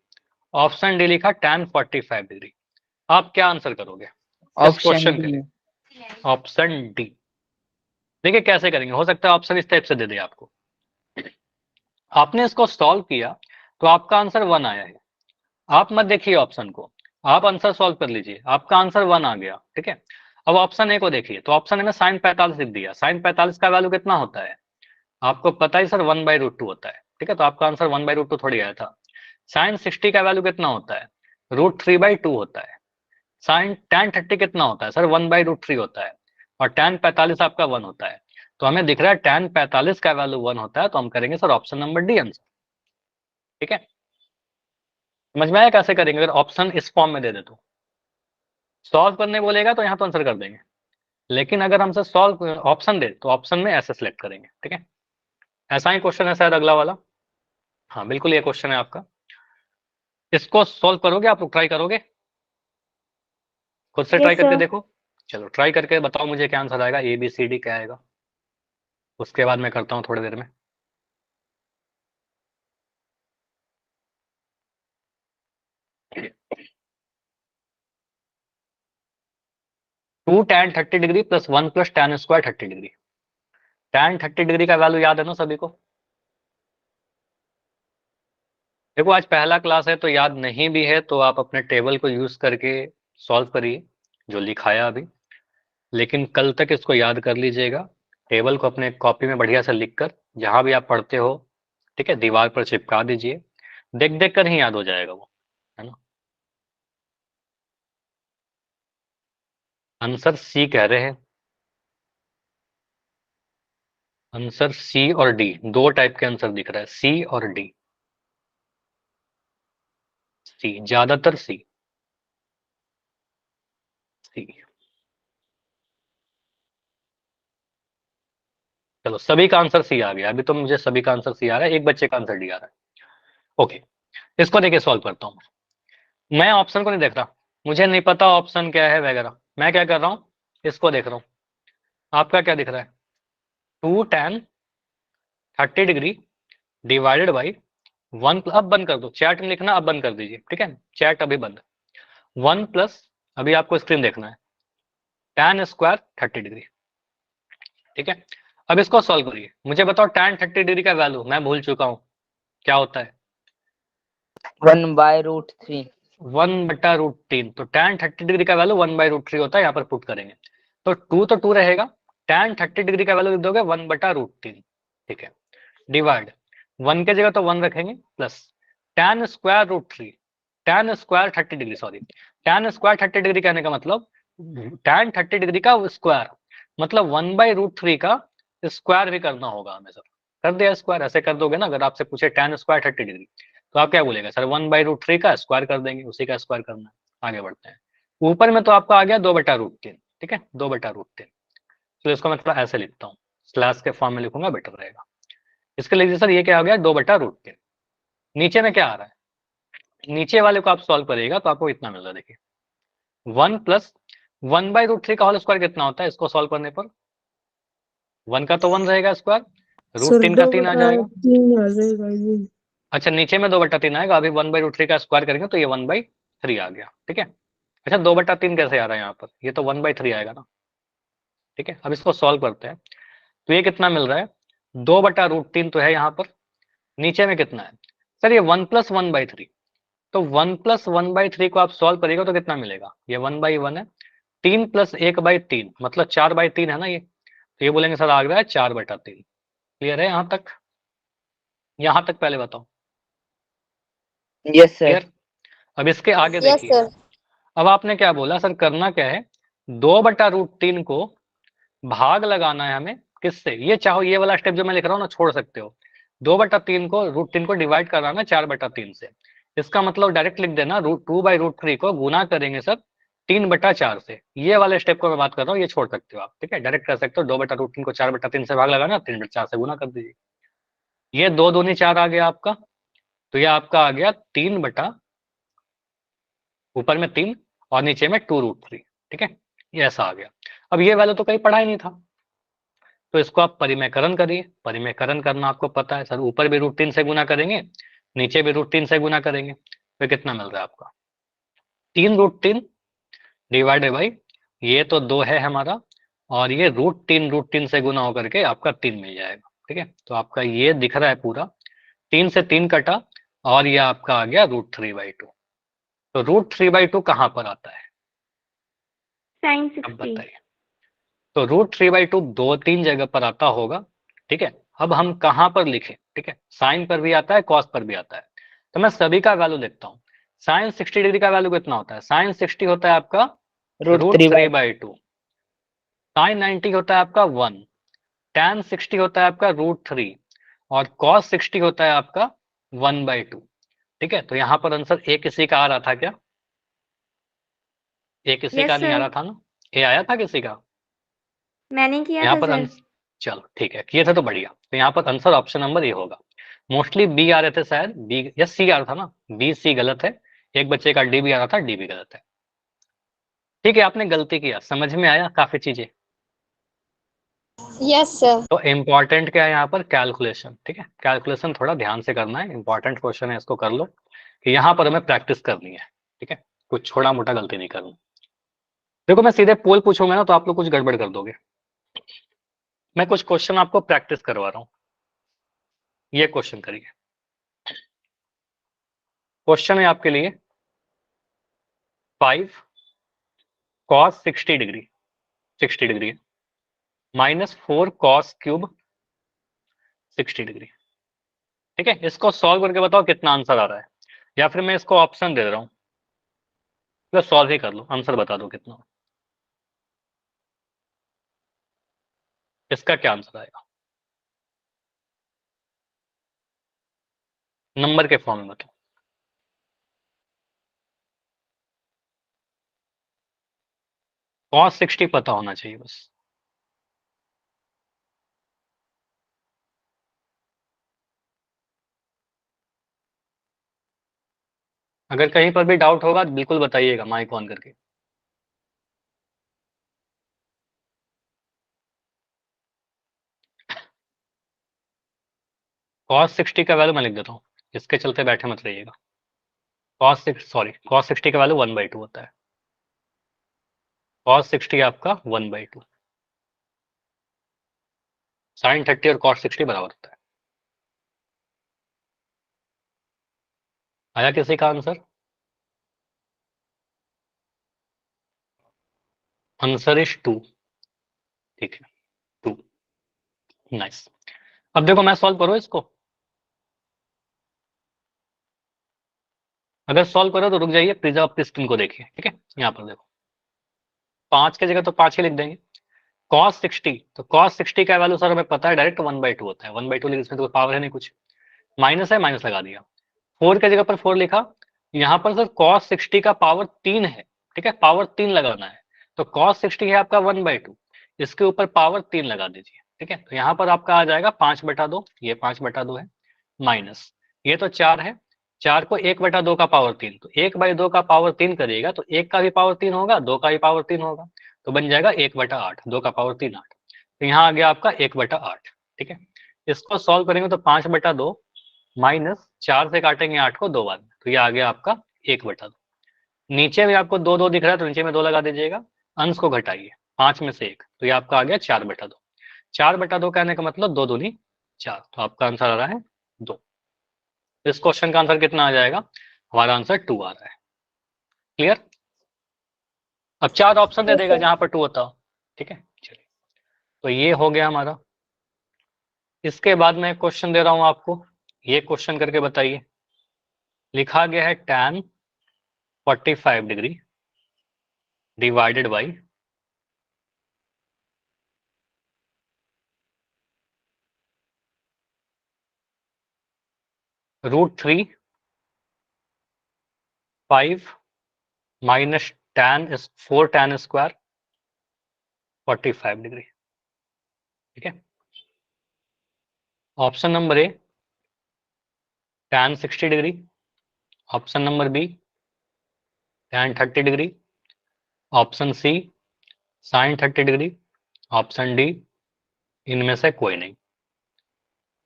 ऑप्शन डी लिखा tan 45 डिग्री। आप क्या आंसर करोगे इस ऑप्शन क्वेश्चन के डी लिए? Option D. देखिए कैसे करेंगे, हो सकता है ऑप्शन इस टाइप से दे दे आपको, आपने इसको सॉल्व किया तो आपका आंसर 1 आया है, आप मत देखिए ऑप्शन को, आप आंसर सॉल्व कर लीजिए, आपका आंसर 1 आ गया। ठीक है, अब ऑप्शन ए को देखिए, तो ऑप्शन ए में sin 45 लिख दिया, sin 45 का वैल्यू कितना होता है आपको पता है सर, 1/√2 होता है। ठीक है, तो आपका आंसर 1/√2 थोड़ी आया था। sin 60 का वैल्यू कितना होता है? √3/2 होता है। sin tan 30 कितना होता है सर? 1/√3 होता है, और tan 45 आपका 1 होता है। तो हमें दिख रहा है tan 45 का वैल्यू 1 होता है, तो हम करेंगे sir option number D answer. ठीक है, समझ में आया कैसे करेंगे? अगर ऑप्शन इस फॉर्म में दे दे तो सॉल्व करने बोलेगा तो यहाँ तो आंसर कर देंगे, लेकिन अगर हमसे सॉल्व ऑप्शन दे तो ऑप्शन में ऐसे सेलेक्ट करेंगे। ठीक है, ऐसा ही क्वेश्चन है शायद अगला वाला। हाँ बिल्कुल ये क्वेश्चन है आपका, इसको सॉल्व करोगे आप लोग, ट्राई करोगे? खुद से ट्राई करके देखो, चलो ट्राई करके बताओ मुझे क्या आंसर आएगा, ए बी सी डी क्या आएगा, उसके बाद मैं करता हूँ थोड़ी देर में। Two tan 30 degree plus 1 + tan² 30 degree. tan 30 degree का वैल्यू याद है ना सभी को? देखो आज पहला क्लास है तो याद नहीं भी है तो आप अपने टेबल को यूज करके सॉल्व करिए जो लिखाया अभी, लेकिन कल तक इसको याद कर लीजिएगा। टेबल को अपने कॉपी में बढ़िया से लिख कर जहां भी आप पढ़ते हो, ठीक है, दीवार पर चिपका दीजिए, देख देख कर ही याद हो जाएगा वो, है ना? आंसर सी कह रहे हैं, आंसर सी और डी, दो टाइप के आंसर दिख रहा है, सी और डी। सी, ज्यादातर सी, सी। चलो सभी का आंसर सी आ गया, अभी तो मुझे सभी का आंसर सी आ रहा है, एक बच्चे का आंसर डी आ रहा है। ओके, इसको देखिए सॉल्व करता हूँ। मैं ऑप्शन को नहीं देख रहा, मुझे नहीं पता ऑप्शन क्या है वगैरह, मैं क्या कर रहा हूँ, इसको देख रहा हूँ। आपका क्या दिख रहा है, 2 tan 30 डिग्री डिवाइडेड बाई 1, अब बंद कर दो चैट में लिखना, अब बंद कर दीजिए, ठीक है, चैट अभी बंद। 1 प्लस, अभी आपको स्क्रीन देखना है, tan स्क्वायर 30 डिग्री, ठीक है। अब इसको सॉल्व करिए, मुझे बताओ tan 30 डिग्री का वैल्यू, मैं भूल चुका हूँ क्या होता है, 1/√3। 1/√3। तो tan 30 डिग्री का वैल्यू 1/√3 होता है, यहाँ पर पुट करेंगे तो 2 तो 2 रहेगा, tan 30 डिग्री का वैल्यू लिख दोगे 1/√3, ठीक है, डिवाइड 1 के जगह तो 1 रखेंगे, plus tan square root 3, tan square 30 degree, sorry, tan square 30 degree कहने का मतलब tan 30 डिग्री का स्क्वायर, मतलब 1/√3 का स्क्वायर भी करना होगा हमें सर, कर दिया स्क्वायर, ऐसे कर दोगे ना, अगर आपसे पूछे tan स्क्वायर 30 डिग्री तो आप क्या बोलेगा सर, 1/√3 का स्क्वायर कर देंगे, उसी का स्क्वायर करना है। आगे बढ़ते हैं, ऊपर में तो आपका आ गया 2/√3, ठीक है, 2/√3। तो इसको मैं थोड़ा ऐसे लिखता हूँ, स्लैश के फॉर्म में लिखूंगा, बेटर रहेगा। इसके लिए सर ये क्या हो गया, 2/√3। नीचे में क्या आ रहा है, नीचे वाले को आप सॉल्व करिएगा तो आपको इतना मिल रहा है, देखिए 1 प्लस 1/√3 का होल स्क्वायर कितना होता है, इसको सॉल्व करने पर 1 का तो 1 रहेगा स्क्वायर, सर √3 का 3 आ जाएगा। 2/3 आ जाएगा ये। अच्छा नीचे में 2/3 आएगा, अभी 1/√3 का स्क्वायर करेंगे तो ये 1/3 आ गया, ठीक है। अच्छा 2/3 कैसे आ रहा है यहाँ पर, ये तो 1/3 आएगा ना, ठीक है। अब इसको सॉल्व करते हैं, तो ये कितना मिल रहा है, 2/√3 तो है यहाँ पर, नीचे में कितना है सर, ये 1 प्लस 1/3, तो 1 प्लस 1/3 को आप सॉल्व करिएगा तो कितना मिलेगा, ये 1/1 है, 3 प्लस 1/3 मतलब 4/3 है ना ये, तो ये बोलेंगे सर आ गया है 4/3। क्लियर है यहाँ तक, यहाँ तक पहले बताओ, यस सर। क्लियर। अब इसके आगे यस देखिए, सर। अब आपने क्या बोला सर, करना क्या है, 2/√3 को भाग लगाना है हमें किससे, ये चाहो ये वाला स्टेप जो मैं लिख रहा हूँ ना छोड़ सकते हो, 2/3 को √3 को डिवाइड कराना 4/3 से, इसका मतलब डायरेक्ट लिख देना, √2/√3 को गुना करेंगे सर 3/4 से, ये वाले स्टेप को मैं बात कर रहा हूँ, ये छोड़ सकते हो आप, ठीक है, डायरेक्ट कर सकते हो, 2/√3 को 4/3 से भाग लगाना, 3/4 से गुना कर दीजिए, ये 2 दूनी 4 आ गया आपका, तो ये आपका आ गया 3 ऊपर में 3 और नीचे में 2√3, ठीक है, ये ऐसा आ गया। अब ये वैल्यू तो कहीं पढ़ा ही नहीं था, तो इसको आप परिमेयकरण करिए, परिमेयकरण करना आपको पता है सर, ऊपर भी √3 से गुना करेंगे, नीचे भी √3 से गुना करेंगे, तो कितना मिल रहा है आपका, 3√3 डिवाइडेड बाई, ये तो 2 है हमारा, और ये √3 से गुना होकर के आपका 3 मिल जाएगा, ठीक है। तो आपका ये दिख रहा है पूरा, 3 से 3 कटा, और ये आपका आ गया √3/2। तो √3/2 कहाँ पर आता है, साइन अब 60। बताइए। तो √3/2 2-3 जगह पर आता होगा, ठीक है। अब हम कहां पर लिखें, ठीक है, साइन पर भी आता है, कॉस पर भी आता है, तो मैं सभी का वैल्यू देखता हूँ। साइन 60 डिग्री का वैल्यू कितना होता है, साइन 60 होता है आपका √3/2। √3/2, साइन 90 होता है आपका 1, tan 60 होता है आपका √3, और cos 60 होता है आपका 1/2, ठीक है। तो यहाँ पर आंसर ए किसी का आ रहा था क्या, ए किसी का यस नहीं आ सर, रहा था ना, ए आया था किसी का मैंने किया यहाँ था पर सर। चलो ठीक है, किए थे तो बढ़िया, तो यहाँ पर आंसर ऑप्शन नंबर ए होगा। मोस्टली बी आ रहे थे शायद, बी या सी आ रहा था ना, बी सी गलत है, एक बच्चे का डी भी आ रहा था, डी भी गलत है, ठीक है, आपने गलती किया, समझ में आया काफी चीजें। Yes sir. तो इंपॉर्टेंट क्या है यहाँ पर, कैलकुलेशन, ठीक है, कैलकुलेशन थोड़ा ध्यान से करना है, इंपॉर्टेंट क्वेश्चन है, इसको कर लो, कि यहाँ पर हमें प्रैक्टिस करनी है, ठीक है, कुछ छोटा मोटा गलती नहीं करना। देखो मैं सीधे पोल पूछूंगा ना तो आप लोग कुछ गड़बड़ कर दोगे, मैं कुछ क्वेश्चन आपको प्रैक्टिस करवा रहा हूँ, ये क्वेश्चन करिए। क्वेश्चन है आपके लिए 5 cos 60 degree, 60 degree -4 cos cube 60 degree, ठीक है, इसको सॉल्व करके बताओ कितना आंसर आ रहा है, या फिर मैं इसको ऑप्शन दे रहा हूँ, तो सॉल्व ही कर लो, आंसर बता दो कितना, इसका क्या आंसर आएगा, नंबर के फॉर्म में बताओ। cos 60 पता होना चाहिए बस, अगर कहीं पर भी डाउट होगा तो बिल्कुल बताइएगा माइक ऑन करके। cos 60 का वैल्यू मैं लिख देता हूँ, इसके चलते बैठे मत रहिएगा। cos 60 का वैल्यू 1/2 होता है। cos 60 आपका 1/2, sin 30 और cos 60 बराबर होता है। आया किसी का आंसर? Answer is 2। ठीक है, 2। नाइस। अब देखो मैं सॉल्व करूँ इसको, अगर सॉल्व करो तो रुक जाइए, प्रिज्म ऑफ पिस्टन को देखिए। ठीक है, यहाँ पर देखो 5 की जगह तो 5 ही लिख देंगे। cos 60, तो cos 60 का वैल्यू सर हमें पता है डायरेक्ट 1/2 होता है। 1/2 लिखा, इसमें तो कोई पावर है नहीं कुछ, माइनस है, माइनस लगा दिया। 4 की जगह पर 4 लिखा, यहाँ पर सर cos 60 का पावर 3 है। ठीक है, पावर 3 लगाना है, तो cos 60 है आपका 1/2, इसके ऊपर पावर 3 लगा दीजिए। ठीक है, तो यहाँ पर आपका आ जाएगा 5/2, ये 5/2 है, माइनस ये तो 4 है, 4 को 1/2 का पावर 3, तो 1/2 का पावर 3 करिएगा तो 1 का भी पावर 3 होगा, 2 का भी पावर 3 होगा, तो बन जाएगा 1/8, 2 का पावर 3 8, तो यहाँ आ गया आपका 1/8। ठीक है, इसको सॉल्व करेंगे तो 5/2 माइनस 4 से काटेंगे 8 को 2 बार, तो ये आ गया आपका 1/2। नीचे में आपको 2 2 दिख रहा है तो नीचे में 2 लगा दीजिएगा, अंश को घटाइए 5 में से 1, तो ये आपका आ गया 4/2। 4/2 कहने का मतलब 2 दूनी 4, तो आपका आंसर आ रहा है 2। इस क्वेश्चन का आंसर कितना आ जाएगा? हमारा आंसर 2 आ रहा है। क्लियर? अब 4 ऑप्शन दे देगा जहां पर 2 होता हो। ठीक है, चलिए, तो ये हो गया हमारा। इसके बाद मैं क्वेश्चन दे रहा हूं आपको, ये क्वेश्चन करके बताइए। लिखा गया है tan 45 degree divided by √3 5 minus tan is 4 tan square 45 degree. ठीक है, option number A tan 60 degree, option number B tan 30 degree, option C sin 30 degree, option D इनमें से कोई नहीं।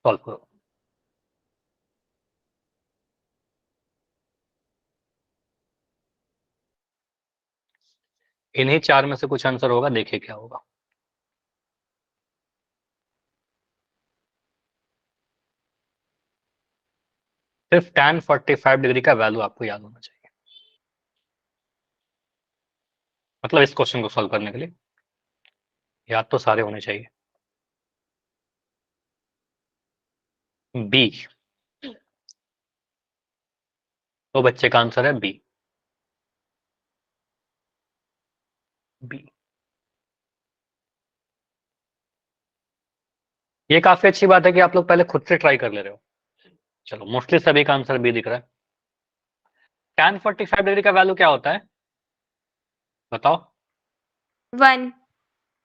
सॉल्व करो। इन्हीं 4 में से कुछ आंसर होगा, देखिए क्या होगा। सिर्फ tan 45 डिग्री का वैल्यू आपको याद होना चाहिए, मतलब इस क्वेश्चन को सॉल्व करने के लिए याद तो सारे होने चाहिए। बी, तो बच्चे का आंसर है बी। बी, ये काफी अच्छी बात है कि आप लोग पहले खुद से ट्राई कर ले रहे हो। चलो, मोस्टली सभी का आंसर बी दिख रहा है। tan 45 डिग्री का वैल्यू क्या होता है बताओ? 1.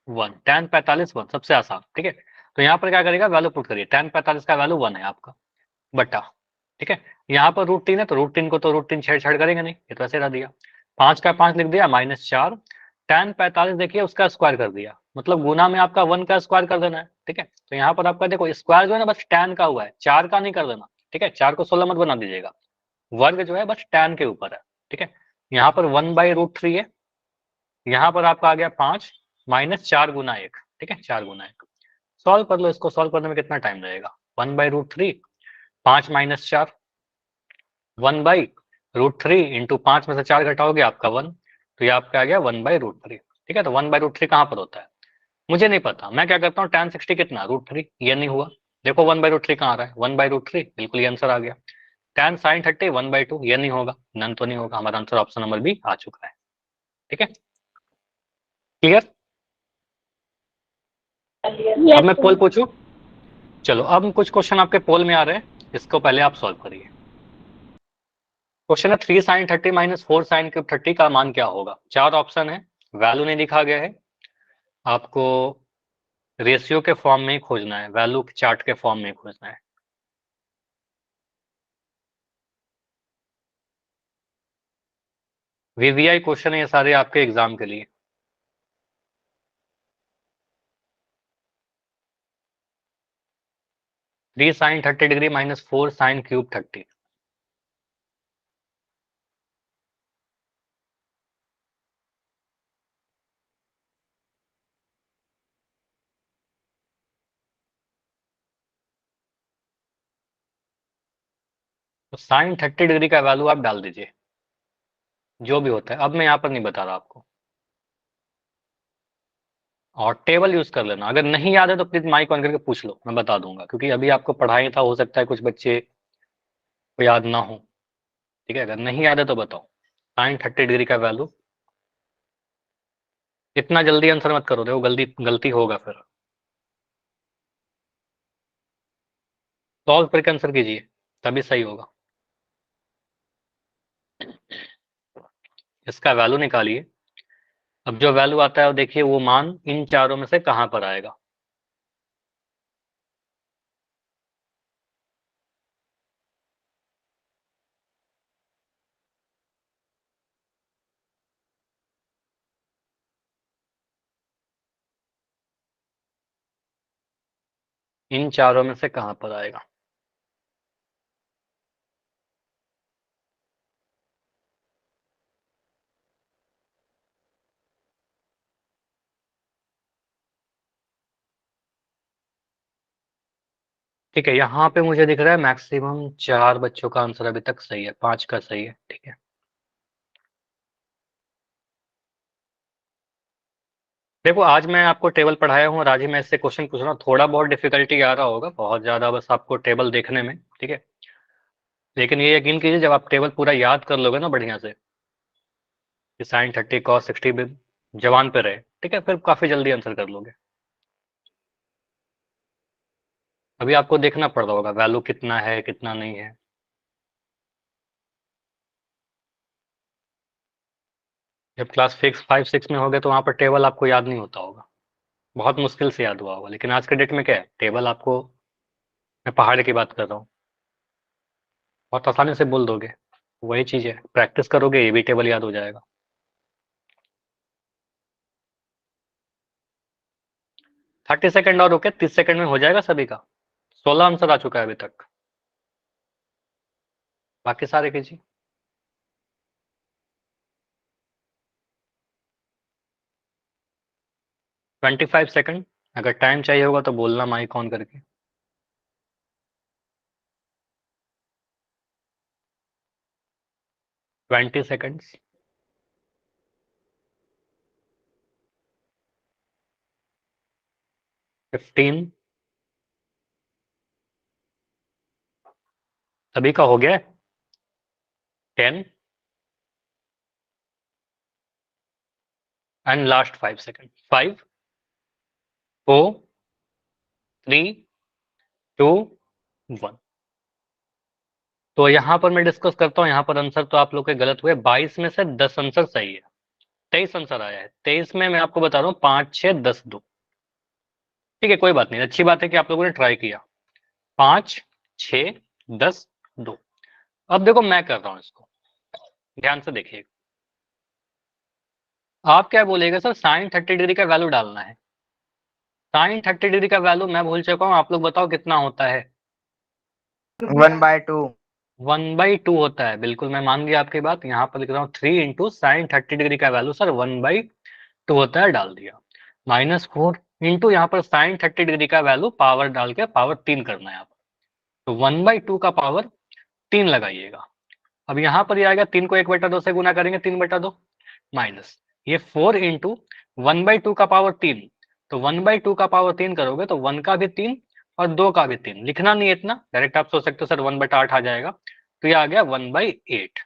1। tan 45 1, सबसे आसान। ठीक है, तो यहाँ पर क्या करेगा, वैल्यू पुट करिए। tan 45 का वैल्यू 1 है आपका, बटा। ठीक है, यहाँ पर √3 है तो √3 को तो √3 छेड़छाड़ करेंगे नहीं, ये तो ऐसे रह दिया। 5 का 5 लिख दिया, -4 tan 45 देखिए उसका स्क्वायर कर दिया, मतलब गुना में आपका 1 का स्क्वायर कर देना है। ठीक है, तो यहाँ पर आपका देखो स्क्वायर जो है ना बस tan का हुआ है, 4 का नहीं कर देना। ठीक है, 4 को 16 मत बना दीजिएगा, वर्ग जो है बस tan के ऊपर है। ठीक है, यहाँ पर 1/√3 है, यहाँ पर आपका आ गया 5 माइनस 4 गुना 1। ठीक है, 4 गुना 1। सॉल्व कर लो, इसको सॉल्व करने में कितना टाइम लगेगा? 1/√3, 5 माइनस 4, 1/√3 इंटू 5 में से 4 घटाओगे आपका 1, तो ये आपका आ गया 1/√3। ठीक है, तो 1/√3 कहाँ पर होता है मुझे नहीं पता, मैं क्या करता हूँ tan 60 कितना √3, ये नहीं हुआ, देखो 1/√3 कहाँ आ रहा है, 1/√3, बिल्कुल ये आंसर आ गया। tan sin 30 1/2, ये नहीं होगा, नन तो नहीं होगा, हमारा आंसर ऑप्शन नंबर बी आ चुका है। ठीक है, क्लियर? अब मैं पोल पूछूं? चलो, अब कुछ क्वेश्चन आपके पोल में आ रहे हैं, इसको पहले आप सॉल्व करिए। क्वेश्चन है 3 sin 30 माइनस 4 sin क्यूब 30 का मान क्या होगा? 4 ऑप्शन है, वैल्यू नहीं लिखा गया है, आपको रेशियो के फॉर्म में ही खोजना है, वैल्यू चार्ट के फॉर्म में ही खोजना है। वीवीआई क्वेश्चन है ये सारे आपके एग्जाम के लिए। Three sign 30 degree minus 4 sine cube 30। तो साइन 30 डिग्री का वैल्यू आप डाल दीजिए जो भी होता है, अब मैं यहाँ पर नहीं बता रहा आपको, और टेबल यूज कर लेना। अगर नहीं याद है तो प्लीज माइक ऑन करके पूछ लो, मैं बता दूंगा, क्योंकि अभी आपको पढ़ाई था, हो सकता है कुछ बच्चे को याद ना हो। ठीक है, अगर नहीं याद है तो बताओ। साइन 30 डिग्री का वैल्यू, इतना जल्दी आंसर मत करो, देखो गलती गलती होगा फिर। सॉल्व करके आंसर कीजिए, तभी सही होगा। इसका वैल्यू निकालिए। अब जो वैल्यू आता है वो देखिए, वो मान इन चारों में से कहां पर आएगा। इन चारों में से कहां पर आएगा। ठीक है, यहाँ पे मुझे दिख रहा है मैक्सिमम 4 बच्चों का आंसर अभी तक सही है, 5 का सही है। ठीक है, देखो आज मैं आपको टेबल पढ़ाया हूँ और आज ही मैं इससे क्वेश्चन पूछ रहा हूँ, थोड़ा बहुत डिफिकल्टी आ रहा होगा, बहुत ज्यादा बस आपको टेबल देखने में। ठीक है, लेकिन ये यकीन कीजिए जब आप टेबल पूरा याद कर लोगे ना बढ़िया से, कि साइन 30 कॉस 60 भी जवान पे रहे, ठीक है, फिर काफी जल्दी आंसर कर लोगे। अभी आपको देखना पड़ रहा होगा वैल्यू कितना है कितना नहीं है। जब क्लास 5 6 में होगे तो वहां पर टेबल आपको याद नहीं होता होगा, बहुत मुश्किल से याद हुआ होगा। लेकिन आज के डेट में क्या है, टेबल आपको, मैं पहाड़ की बात कर रहा हूँ, बहुत आसानी से बोल दोगे। वही चीज है, प्रैक्टिस करोगे ये भी टेबल याद हो जाएगा। 30 सेकंड और रुके, 30 सेकंड में हो जाएगा सभी का। 16 आंसर आ चुका है अभी तक, बाकी सारे कीजिए। 25 सेकंड, अगर टाइम चाहिए होगा तो बोलना माइक ऑन करके। 20 सेकंड्स। 15। सभी का हो गया है। 10 एंड लास्ट 5 सेकंड। 5 4 3 2 1। तो यहाँ पर मैं डिस्कस करता हूँ, यहाँ पर आंसर तो आप लोग के गलत हुए। 22 में से 10 आंसर सही है, 23 आंसर आया है। 23 में मैं आपको बता रहा हूँ 5 6 10 2। ठीक है, कोई बात नहीं, अच्छी बात है कि आप लोगों ने ट्राई किया। 5 6 10 2। अब देखो मैं कर रहा हूँ इसको, ध्यान से देखिए। आप क्या बोलेगा सर, साइन 30 डिग्री का वैल्यू डालना है। साइन 30 डिग्री का वैल्यू मैं भूल चुका हूँ, आप लोग बताओ कितना होता है। 1/2। 1/2 होता है, बिल्कुल मैं मान गया आपकी बात। यहाँ पर लिख रहा हूँ 3 इंटू साइन 30 डिग्री का वैल्यू सर 1/2 होता है, डाल दिया। -4 इंटू यहाँ पर साइन 30 डिग्री का वैल्यू पावर डाल के पावर 3 करना है यहाँ पर, तो 1/2 का पावर 3 लगाइएगा। अब यहाँ पर ये आएगा, 3 को 1/2 से गुना करेंगे, 3/2 माइनस ये 4 इंटू 1/2 का पावर 3, तो 1/2 का पावर 3 करोगे तो 1 का भी 3 और 2 का भी 3। लिखना नहीं है इतना, डायरेक्ट आप सोच सकते हो सर 1/8 आ जाएगा, तो ये आ गया 1/8।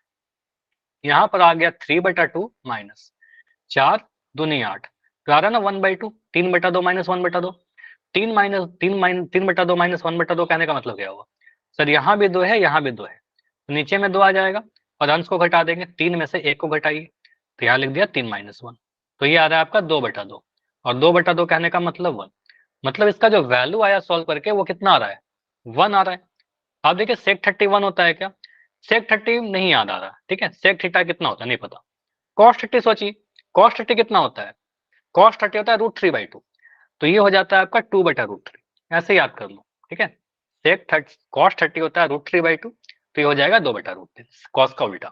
यहाँ पर आ गया 3/2 माइनस 4 दूनी 8, तो आ रहा है ना 1/2। 3/2 माइनस 1/2, 3/2 माइनस 1/2 कहने का मतलब क्या हुआ सर, यहाँ भी 2 है यहाँ भी 2 है, तो नीचे में 2 आ जाएगा और अंश को घटा देंगे, 3 में से 1 को घटाइए, तो यहाँ लिख दिया 3-1, तो ये आ रहा है आपका 2/2। और 2/2 कहने का मतलब 1, मतलब इसका जो वैल्यू आया सॉल्व करके वो कितना आ रहा है, 1 आ रहा है। आप देखिए सेक 31 होता है क्या, सेक 30 नहीं याद आ रहा, ठीक है, सेक थीटा कितना होता है नहीं पता, कॉस 30 सोचिए, कॉस 30 कितना होता है, कॉस 30 होता है √3/2, तो ये हो जाता है आपका 2/√3, ऐसे याद कर लो, ठीक है। सेक कॉस 30 होता है √3/2, तो ये हो जाएगा 2/√3, कॉस का उल्टा।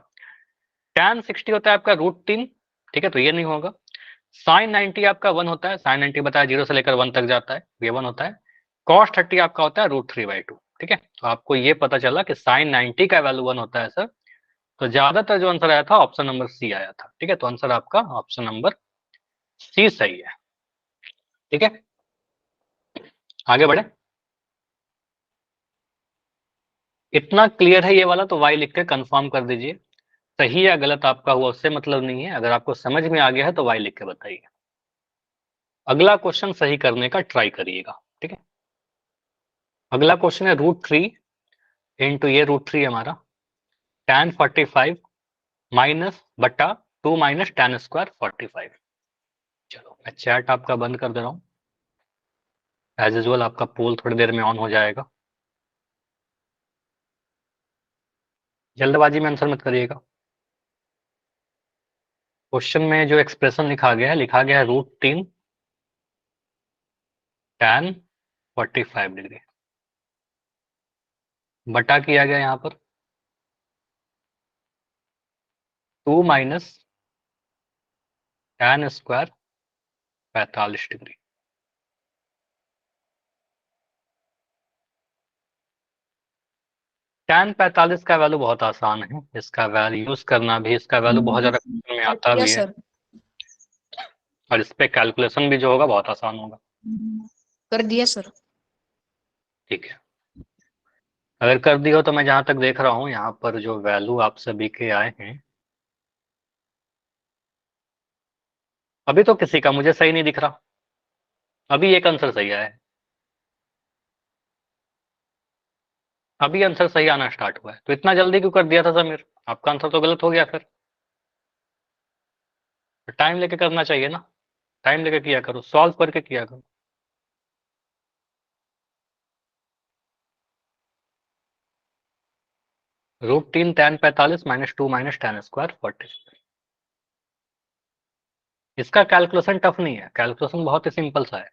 tan 60 होता है आपका √3, ठीक है, तो ये नहीं होगा। sin 90 आपका 1 होता है, sin 90 बताया 0 से लेकर 1 तक जाता है, ये 1 होता है। cos 30 आपका होता है √3/2, ठीक है। तो आपको ये पता चला कि sin 90 का वैल्यू 1 होता है सर, तो ज्यादातर जो आंसर आया था ऑप्शन नंबर सी आया था, ठीक है। तो आंसर आपका ऑप्शन नंबर सी सही है, ठीक है। आगे बढ़े, इतना क्लियर है ये वाला, तो वाई लिख के कंफर्म कर दीजिए। सही या गलत आपका हुआ उससे मतलब नहीं है, अगर आपको समझ में आ गया है तो वाई लिख के बताइए। अगला क्वेश्चन सही करने का ट्राई करिएगा, ठीक है। अगला क्वेश्चन है √3 इंटू ये √3 हमारा tan 45 माइनस बटा 2 माइनस tan स्क्वायर 45। चलो मैं चैट आपका बंद कर दे रहा हूँ, एज यूजुअल आपका पोल थोड़ी देर में ऑन हो जाएगा। जल्दबाजी में आंसर मत करिएगा। क्वेश्चन में जो एक्सप्रेशन लिखा गया है √3 tan 45 डिग्री, बटा किया गया यहाँ पर 2 minus tan square 45 degree. tan 45 का वैल्यू बहुत आसान है, इसका वैल्यू यूज करना भी, इसका वैल्यू बहुत ज्यादा क्वेश्चन में आता भी है, और इस पे कैलकुलेशन भी जो होगा बहुत आसान होगा। कर दिया सर। ठीक है, अगर कर दी हो तो मैं जहां तक देख रहा हूं यहाँ पर जो वैल्यू आप सभी के आए हैं, अभी तो किसी का मुझे सही नहीं दिख रहा, अभी एक आंसर सही आया है, अभी आंसर सही आना स्टार्ट हुआ है। तो इतना जल्दी क्यों कर दिया था समीर, आपका आंसर तो गलत हो गया फिर। टाइम लेके करना चाहिए ना, टाइम लेके किया करो, सॉल्व करके किया करो। √3 tan 45 minus 2 minus tan square 40। इसका कैलकुलेशन टफ नहीं है, कैलकुलेशन बहुत ही सिंपल सा है।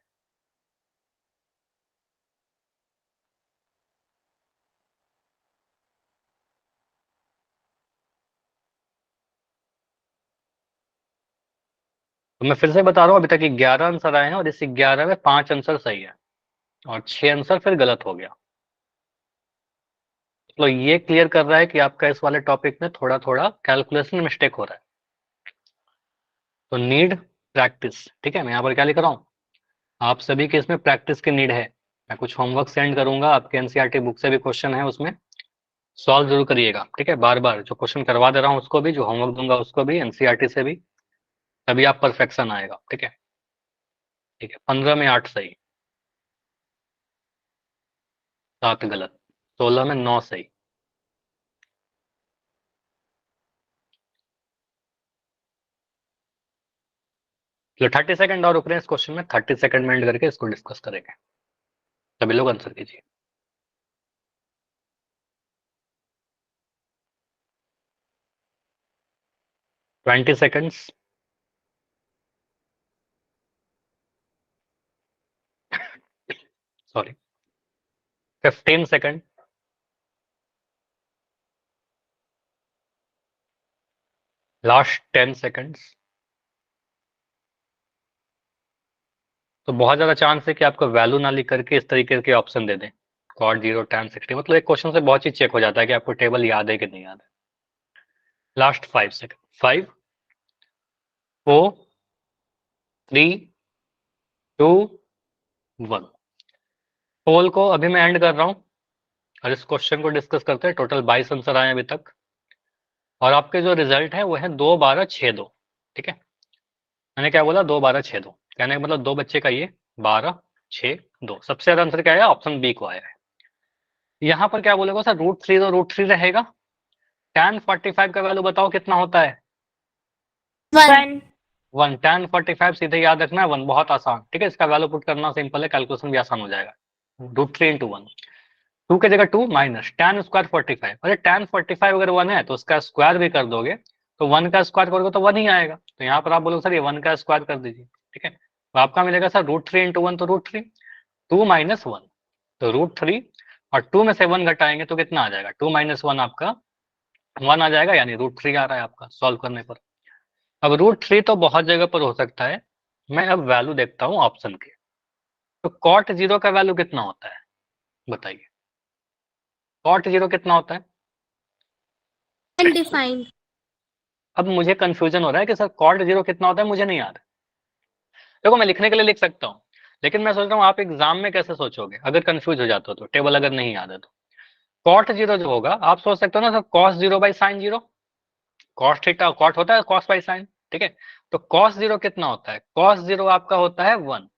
तो मैं फिर से बता रहा हूँ, अभी तक 11 आंसर आए हैं और इस 11 में 5 आंसर सही है और 6 आंसर फिर गलत हो गया। तो ये क्लियर कर रहा है कि आपका इस वाले टॉपिक में थोड़ा थोड़ा कैलकुलेशन मिस्टेक हो रहा है, तो नीड प्रैक्टिस, ठीक है। मैं यहाँ पर क्या लिख रहा हूँ, आप सभी के इसमें प्रैक्टिस की नीड है। मैं कुछ होमवर्क सेंड करूंगा, आपके एनसीईआरटी बुक से भी क्वेश्चन है, उसमें सॉल्व जरूर करिएगा, ठीक है। बार बार जो क्वेश्चन करवा दे रहा हूँ उसको भी, जो होमवर्क दूंगा उसको भी, एनसीईआरटी से भी, तभी आप परफेक्शन आएगा, ठीक है। ठीक है, 15 में 8 सही, 7 गलत, 16 में 9 सही। तो 30 सेकंड और रुक रहे हैं इस क्वेश्चन में, 30 सेकंड में एंड करके इसको डिस्कस करेंगे। सभी लोग आंसर कीजिए। Twenty seconds, sorry 15 second, last 10 seconds. तो बहुत ज्यादा चांस है कि आपको वैल्यू ना लिख करके इस तरीके के ऑप्शन दे दें, cot 0 tan 60, मतलब एक क्वेश्चन से बहुत चीज चेक हो जाता है कि आपको टेबल याद है कि नहीं याद है। Last 5 second, 5 4 3 2 1। पोल को अभी मैं एंड कर रहा हूँ और इस क्वेश्चन को डिस्कस करते हैं। टोटल 22 आंसर आए अभी तक और आपके जो रिजल्ट है वो है 2 12 6 2, ठीक है। मैंने क्या बोला, 2 12 6 2, कहने का मतलब 2 बच्चे का ये 12 6 2। सबसे ज्यादा आंसर क्या आया, ऑप्शन बी को आया है। यहाँ पर क्या बोलेगा सर, √3 तो √3 रहेगा। tan 45 का वैल्यू बताओ कितना होता है, 1 1। tan 45 सीधे याद रखना है 1, बहुत आसान, ठीक है। इसका वैल्यू पुट करना सिंपल है, कैलकुलेशन भी आसान हो जाएगा। √3 इंटू 1, 2 की जगह 2 माइनस tan स्क्वायर 45। अरे tan 45 अगर 1 है तो उसका स्क्वायर भी कर दोगे तो 1 का स्क्वायर करोगे तो 1 ही आएगा, तो यहाँ पर आप बोलोगे सर ये 1 का स्क्वायर कर दीजिए, ठीक है। तो आपका मिलेगा सर √3 × 1 तो √3, 2 - 1 तो √3, और 2 में से 1 घटाएंगे तो कितना आ जाएगा, 2 - 1 आपका 1 आ जाएगा, यानी √3 आ रहा है आपका सॉल्व करने पर। अब √3 तो बहुत जगह पर हो सकता है, मैं अब वैल्यू देखता हूँ ऑप्शन के। तो cot 0 का वैल्यू कितना होता है बताइए, cot 0 कितना होता है? Undefined. अब मुझे कंफ्यूजन हो रहा है कि सर cot 0 कितना होता है, मुझे नहीं याद है। देखो मैं लिखने के लिए लिख सकता हूँ, लेकिन मैं सोच रहा हूँ आप एग्जाम में कैसे सोचोगे अगर कंफ्यूज हो जाते हो तो, टेबल अगर नहीं याद है तो। cot 0 जो होगा आप सोच सकते हो ना sir cos 0 by sin 0, cos theta cot होता है cos by sin, ठीक है। तो cos 0 कितना होता है, cos 0 आपका होता है 1,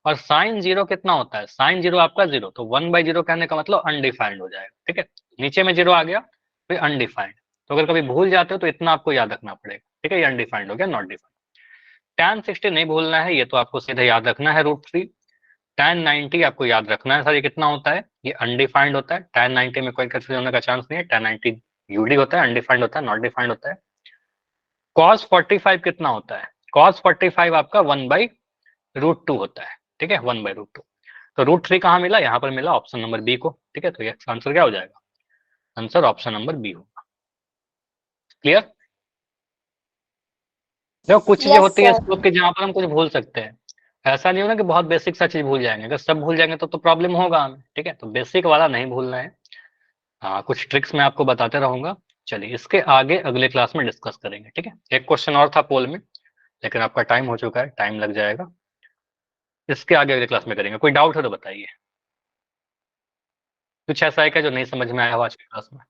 और sin 0 कितना होता है, sin 0 आपका 0, तो 1/0 कहने का मतलब अनडिफाइंड हो जाएगा, ठीक है। नीचे में 0 आ गया फिर अनडिफाइंड, तो अगर कभी भूल जाते हो तो इतना आपको याद रखना पड़ेगा, ठीक है। ये अनडिफाइंड हो गया, नॉट डिफाइंड। tan 60 नहीं भूलना है, ये तो आपको सीधे याद रखना है √3। tan 90 आपको याद रखना है, सर ये कितना होता है, ये अनडिफाइंड होता है। tan 90 में कोई कंफ्यूजन होने का चांस नहीं है, tan 90 यूडी होता है, अनडिफाइंड होता है, नॉट डिफाइंड होता है। cos 45 कितना होता है, cos 45 आपका 1/√2 होता है, ठीक है, 1/√2। तो √3 कहाँ मिला, यहाँ पर मिला ऑप्शन नंबर बी को, ठीक है। तो ये आंसर क्या हो जाएगा, आंसर ऑप्शन नंबर बी होगा। क्लियर? देखो कुछ चीजें Yes, होती है sir. स्कोप के जहां पर हम कुछ भूल सकते हैं, ऐसा नहीं होना कि बहुत बेसिक सा चीज भूल जाएंगे, अगर सब भूल जाएंगे तो प्रॉब्लम होगा हमें, ठीक है। तो बेसिक वाला नहीं भूलना है। हाँ कुछ ट्रिक्स मैं आपको बताते रहूंगा। चलिए इसके आगे अगले क्लास में डिस्कस करेंगे, ठीक है। एक क्वेश्चन और था पोल में, लेकिन आपका टाइम हो चुका है, टाइम लग जाएगा, इसके आगे अगले क्लास में करेंगे। कोई डाउट हो तो बताइए, कुछ ऐसा है क्या जो नहीं समझ में आया हो आज की क्लास में?